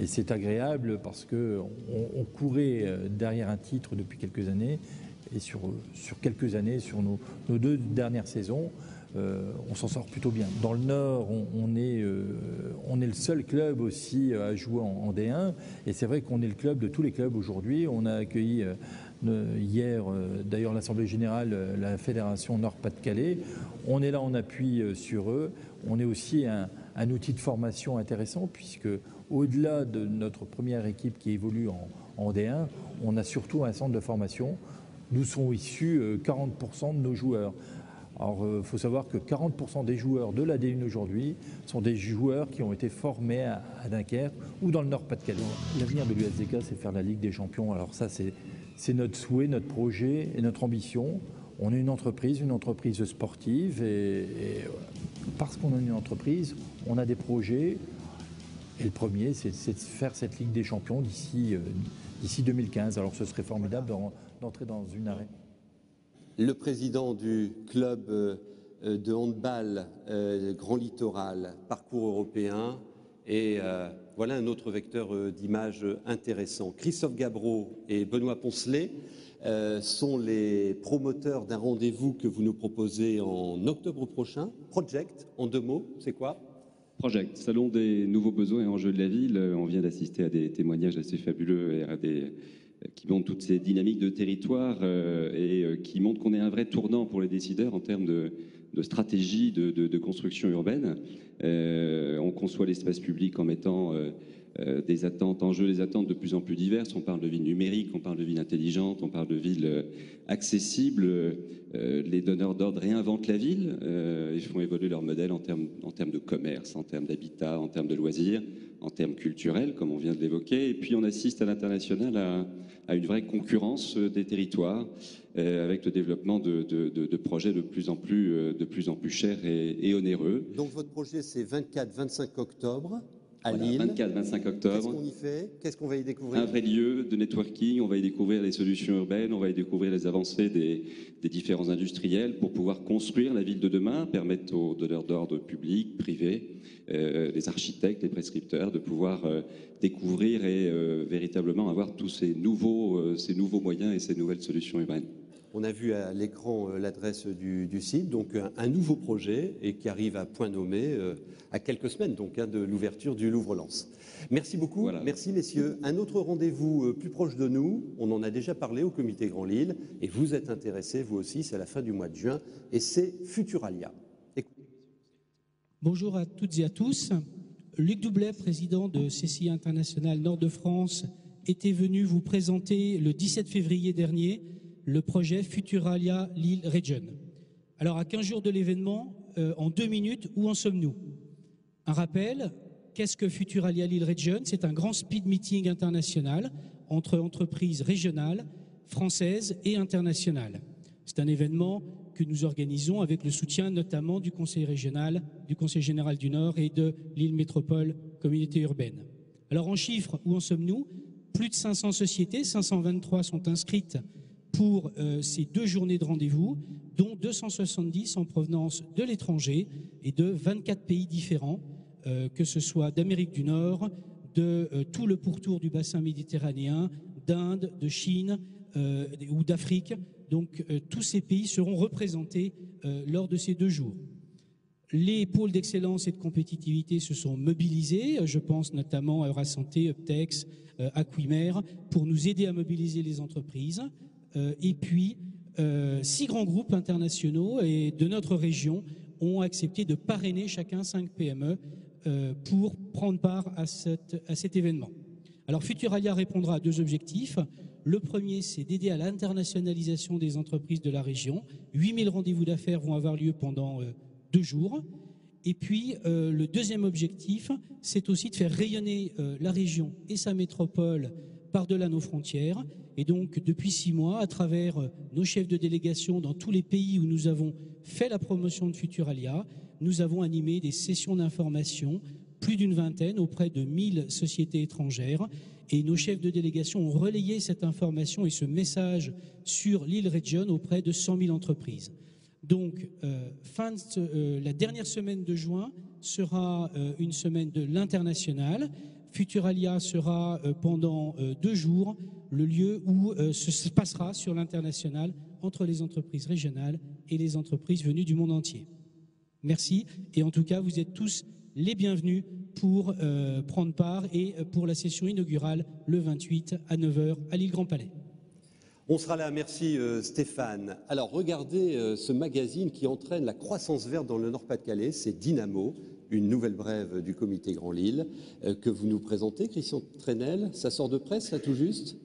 Et c'est agréable parce qu'on courait derrière un titre depuis quelques années. Et sur quelques années, sur nos 2 dernières saisons, on s'en sort plutôt bien. Dans le Nord, on est le seul club aussi à jouer en D1 et c'est vrai qu'on est le club de tous les clubs aujourd'hui. On a accueilli hier d'ailleurs l'Assemblée Générale, la Fédération Nord-Pas-de-Calais. On est là en appui sur eux. On est aussi un outil de formation intéressant puisque au-delà de notre première équipe qui évolue en D1, on a surtout un centre de formation d'où sont issus 40% de nos joueurs. Alors, il faut savoir que 40% des joueurs de la D1 aujourd'hui sont des joueurs qui ont été formés à Dunkerque ou dans le Nord-Pas-de-Calais. L'avenir de l'USDK, c'est faire la Ligue des Champions. Alors ça, c'est notre souhait, notre projet et notre ambition. On est une entreprise sportive et parce qu'on est une entreprise, on a des projets. Et le premier, c'est de faire cette Ligue des Champions d'ici 2015. Alors ce serait formidable d'entrer dans une arène. Le président du club de handball Grand Littoral, parcours européen, et voilà un autre vecteur d'image intéressant. Christophe Gabreau et Benoît Poncelet sont les promoteurs d'un rendez-vous que vous nous proposez en octobre prochain. Project, en 2 mots, c'est quoi ? Project, salon des nouveaux besoins et enjeux de la ville. On vient d'assister à des témoignages assez fabuleux et qui montrent toutes ces dynamiques de territoire et qui montrent qu'on est un vrai tournant pour les décideurs en termes de stratégie de construction urbaine. On conçoit l'espace public en mettant des attentes en jeu, des attentes de plus en plus diverses. On parle de ville numérique, on parle de ville intelligente, on parle de ville accessible. Les donneurs d'ordre réinventent la ville. Ils font évoluer leur modèle en termes de commerce, en termes d'habitat, en termes de loisirs, en termes culturels, comme on vient de l'évoquer. Et puis on assiste à l'international à une vraie concurrence des territoires, avec le développement de projets de plus en plus chers et onéreux. Donc votre projet, c'est 24-25 octobre à Voilà, Lille. 24-25 octobre. Qu'est-ce qu'on y fait ? Qu'est-ce qu'on va y découvrir ? Un vrai lieu de networking, on va y découvrir les solutions urbaines, on va y découvrir les avancées des différents industriels pour pouvoir construire la ville de demain, permettre aux donneurs d'ordre publics, privés, les architectes, les prescripteurs de pouvoir découvrir et véritablement avoir tous ces nouveaux moyens et ces nouvelles solutions urbaines. On a vu à l'écran l'adresse du site, donc un nouveau projet et qui arrive à point nommé à quelques semaines donc, de l'ouverture du Louvre-Lens. Merci beaucoup, voilà. Merci messieurs. Un autre rendez-vous plus proche de nous, on en a déjà parlé au comité Grand Lille et vous êtes intéressés vous aussi, c'est à la fin du mois de juin et c'est Futuralia. Bonjour à toutes et à tous. Luc Doublet, président de CCI International Nord-de-France, était venu vous présenter le 17 février dernier le projet Futuralia Lille Region. Alors, à 15 jours de l'événement, en 2 minutes, où en sommes-nous? Un rappel, qu'est-ce que Futuralia Lille Region? C'est un grand speed meeting international entre entreprises régionales, françaises et internationales. C'est un événement que nous organisons avec le soutien notamment du Conseil régional, du Conseil général du Nord et de Lille Métropole Communauté urbaine. Alors, en chiffres, où en sommes-nous? Plus de 500 sociétés, 523 sont inscrites pour ces 2 journées de rendez-vous, dont 270 en provenance de l'étranger et de 24 pays différents, que ce soit d'Amérique du Nord, de tout le pourtour du bassin méditerranéen, d'Inde, de Chine ou d'Afrique. Donc tous ces pays seront représentés lors de ces 2 jours. Les pôles d'excellence et de compétitivité se sont mobilisés, je pense notamment à Eurasanté, Uptex, Aquimer, pour nous aider à mobiliser les entreprises. Et puis, 6 grands groupes internationaux et de notre région ont accepté de parrainer chacun 5 PME pour prendre part à cet événement. Alors Futuralia répondra à 2 objectifs. Le premier, c'est d'aider à l'internationalisation des entreprises de la région. 8000 rendez-vous d'affaires vont avoir lieu pendant 2 jours. Et puis, le deuxième objectif, c'est aussi de faire rayonner la région et sa métropole par-delà nos frontières. Et donc, depuis 6 mois, à travers nos chefs de délégation dans tous les pays où nous avons fait la promotion de Futuralia, nous avons animé des sessions d'information, plus d'une vingtaine, auprès de 1000 sociétés étrangères. Et nos chefs de délégation ont relayé cette information et ce message sur l'île Region auprès de 100 000 entreprises. Donc, la dernière semaine de juin sera une semaine de l'international. Futuralia sera pendant 2 jours le lieu où se passera sur l'international entre les entreprises régionales et les entreprises venues du monde entier. Merci. Et en tout cas, vous êtes tous les bienvenus pour prendre part et pour la session inaugurale le 28 à 9h à l'île Grand Palais. On sera là, merci Stéphane. Alors regardez ce magazine qui entraîne la croissance verte dans le Nord-Pas-de-Calais, c'est Dynamo, une nouvelle brève du comité Grand Lille que vous nous présentez, Christian Trenel. Ça sort de presse là tout juste?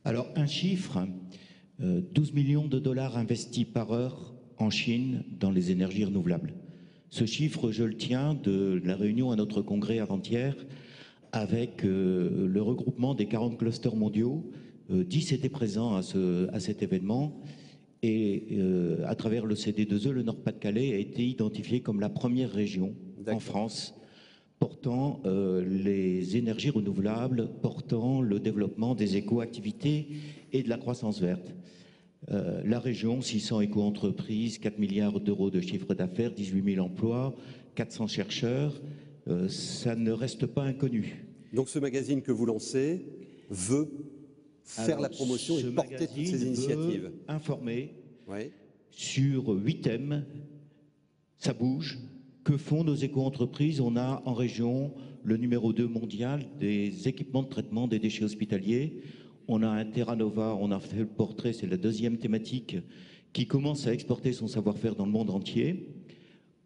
Alors un chiffre, 12 millions de dollars investis par heure en Chine dans les énergies renouvelables. Ce chiffre, je le tiens de la réunion à notre congrès avant-hier avec le regroupement des 40 clusters mondiaux. 10 étaient présents à cet événement et à travers le CD2E, le Nord-Pas-de-Calais a été identifié comme la première région en France portant les énergies renouvelables, portant le développement des éco-activités et de la croissance verte. La région, 600 éco-entreprises, 4 milliards d'euros de chiffre d'affaires, 18 000 emplois, 400 chercheurs, ça ne reste pas inconnu. Donc ce magazine que vous lancez veut faire la promotion et porter toutes ces initiatives. Informer sur 8 thèmes, ça bouge. Que font nos éco-entreprises? On a en région le numéro 2 mondial des équipements de traitement des déchets hospitaliers. On a un Terra Nova, on a fait le portrait, c'est la 2e thématique, qui commence à exporter son savoir-faire dans le monde entier.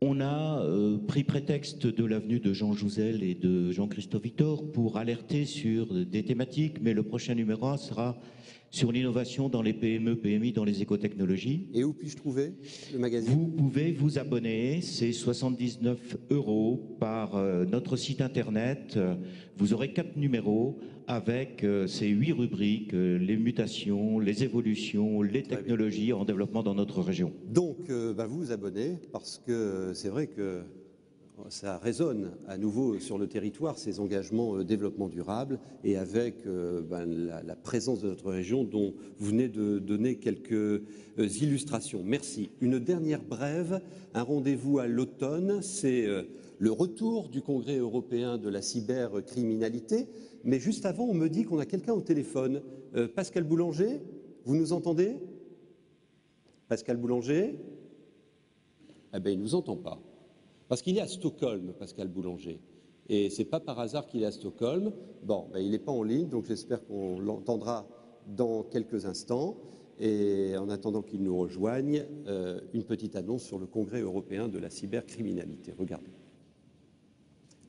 On a pris prétexte de l'avenue de Jean Jouzel et de Jean-Christophe Victor pour alerter sur des thématiques, mais le prochain numéro sera sur l'innovation dans les PME, PMI, dans les écotechnologies. Et où puis-je trouver le magazine? Vous pouvez vous abonner, c'est 79 € par notre site internet. Vous aurez 4 numéros avec ces 8 rubriques, les mutations, les évolutions, les technologies en développement dans notre région. Donc, vous vous abonnez parce que c'est vrai que ça résonne à nouveau sur le territoire, ces engagements développement durable et avec la présence de notre région dont vous venez de donner quelques illustrations. Merci. Une dernière brève, un rendez-vous à l'automne, c'est le retour du Congrès européen de la cybercriminalité. Mais juste avant, on me dit qu'on a quelqu'un au téléphone. Pascal Boulanger, vous nous entendez? Pascal Boulanger? Eh bien, il ne nous entend pas. Parce qu'il est à Stockholm, Pascal Boulanger. Et ce n'est pas par hasard qu'il est à Stockholm. Bon, il n'est pas en ligne, donc j'espère qu'on l'entendra dans quelques instants. Et en attendant qu'il nous rejoigne, une petite annonce sur le Congrès européen de la cybercriminalité. Regardez.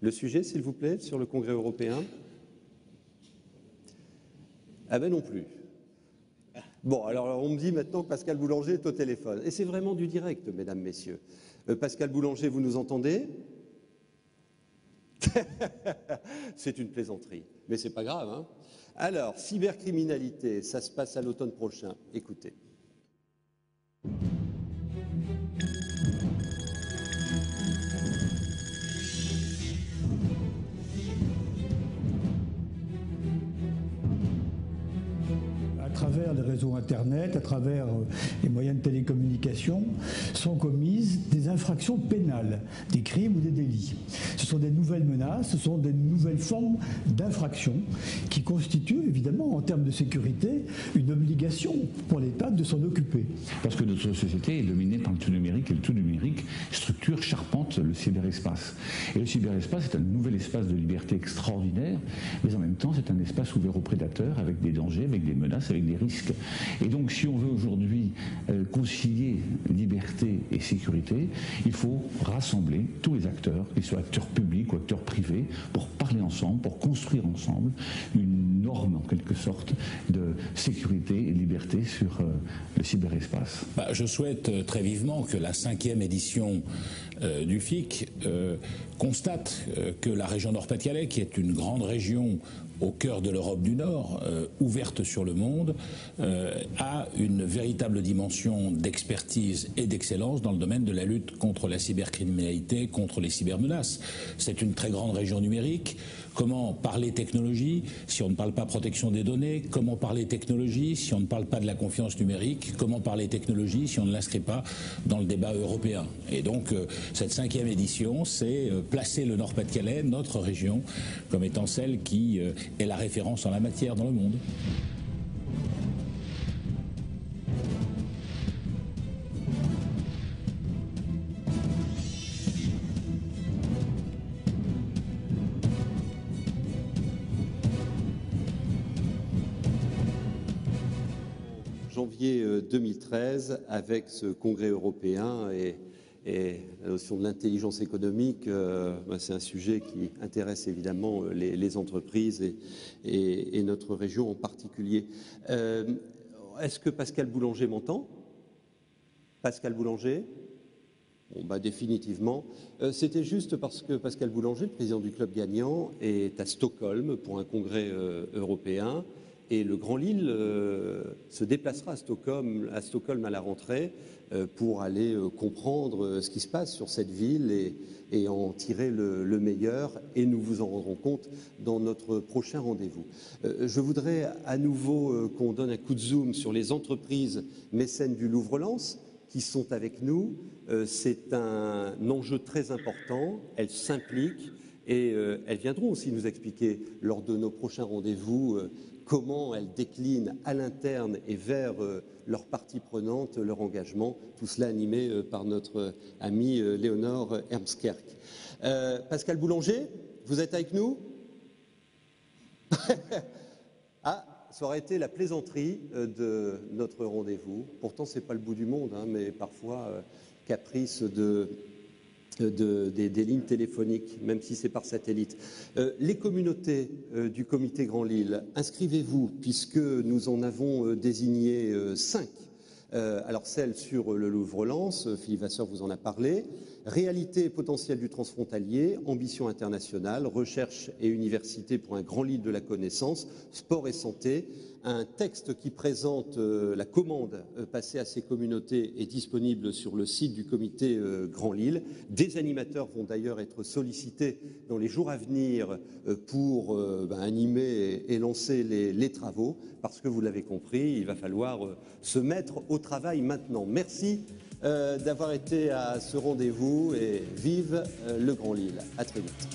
Le sujet, s'il vous plaît, sur le Congrès européen? Ah ben non plus. Bon, alors on me dit maintenant que Pascal Boulanger est au téléphone. Et c'est vraiment du direct, mesdames, messieurs. Pascal Boulanger, vous nous entendez? C'est une plaisanterie, mais c'est pas grave, hein. Alors, cybercriminalité, ça se passe à l'automne prochain. Écoutez. À travers les réseaux Internet, à travers les moyens de télécommunication, sont commises des infractions pénales, des crimes ou des délits. Ce sont des nouvelles menaces, ce sont des nouvelles formes d'infractions qui constituent évidemment en termes de sécurité une obligation pour l'État de s'en occuper. Parce que notre société est dominée par le tout numérique et le tout numérique structure, charpente le cyberespace. Et le cyberespace est un nouvel espace de liberté extraordinaire, mais en même temps c'est un espace ouvert aux prédateurs avec des dangers, avec des menaces, avec des risques risques. Et donc, si on veut aujourd'hui concilier liberté et sécurité, il faut rassembler tous les acteurs, qu'ils soient acteurs publics ou acteurs privés, pour parler ensemble, pour construire ensemble une norme, en quelque sorte, de sécurité et liberté sur le cyberespace. Je souhaite très vivement que la 5e édition du FIC constate que la région Nord-Pas-de-Calais, qui est une grande région au cœur de l'Europe du Nord, ouverte sur le monde, a une véritable dimension d'expertise et d'excellence dans le domaine de la lutte contre la cybercriminalité, contre les cybermenaces. C'est une très grande région numérique. Comment parler technologie si on ne parle pas protection des données? Comment parler technologie si on ne parle pas de la confiance numérique? Comment parler technologie si on ne l'inscrit pas dans le débat européen? Et donc, cette 5e édition, c'est placer le Nord-Pas-de-Calais, notre région, comme étant celle qui est la référence en la matière dans le monde. Janvier 2013, avec ce congrès européen et la notion de l'intelligence économique, c'est un sujet qui intéresse évidemment les entreprises et notre région en particulier. Est-ce que Pascal Boulanger m'entend? Pascal Boulanger? Bon, définitivement. C'était juste parce que Pascal Boulanger, le président du club gagnant, est à Stockholm pour un congrès européen. Et le Grand Lille se déplacera à Stockholm à la rentrée pour aller comprendre ce qui se passe sur cette ville et en tirer le meilleur. Et nous vous en rendrons compte dans notre prochain rendez-vous. Je voudrais à nouveau qu'on donne un coup de zoom sur les entreprises mécènes du Louvre-Lens qui sont avec nous. C'est un enjeu très important. Elles s'impliquent et elles viendront aussi nous expliquer lors de nos prochains rendez-vous comment elles déclinent à l'interne et vers leurs parties prenantes leur engagement, tout cela animé par notre ami Léonore Hermskerk. Pascal Boulanger, vous êtes avec nous? Ah, ça aurait été la plaisanterie de notre rendez-vous. Pourtant, ce n'est pas le bout du monde, mais parfois, caprice des lignes téléphoniques, même si c'est par satellite. Les communautés du comité Grand Lille, inscrivez-vous, puisque nous en avons désigné 5. Alors celle sur le Louvre-Lens, Philippe Vasseur vous en a parlé. Réalité et potentiel du transfrontalier, ambition internationale, recherche et université pour un Grand Lille de la connaissance, sport et santé. Un texte qui présente la commande passée à ces communautés est disponible sur le site du comité Grand Lille. Des animateurs vont d'ailleurs être sollicités dans les jours à venir pour animer et lancer les travaux, parce que vous l'avez compris, il va falloir se mettre au travail maintenant. Merci d'avoir été à ce rendez-vous et vive le Grand Lille. À très vite.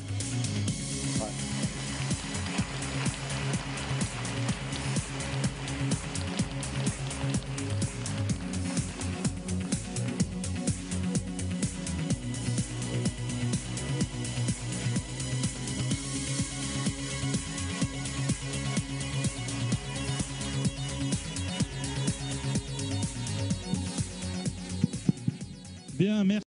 Bien, merci.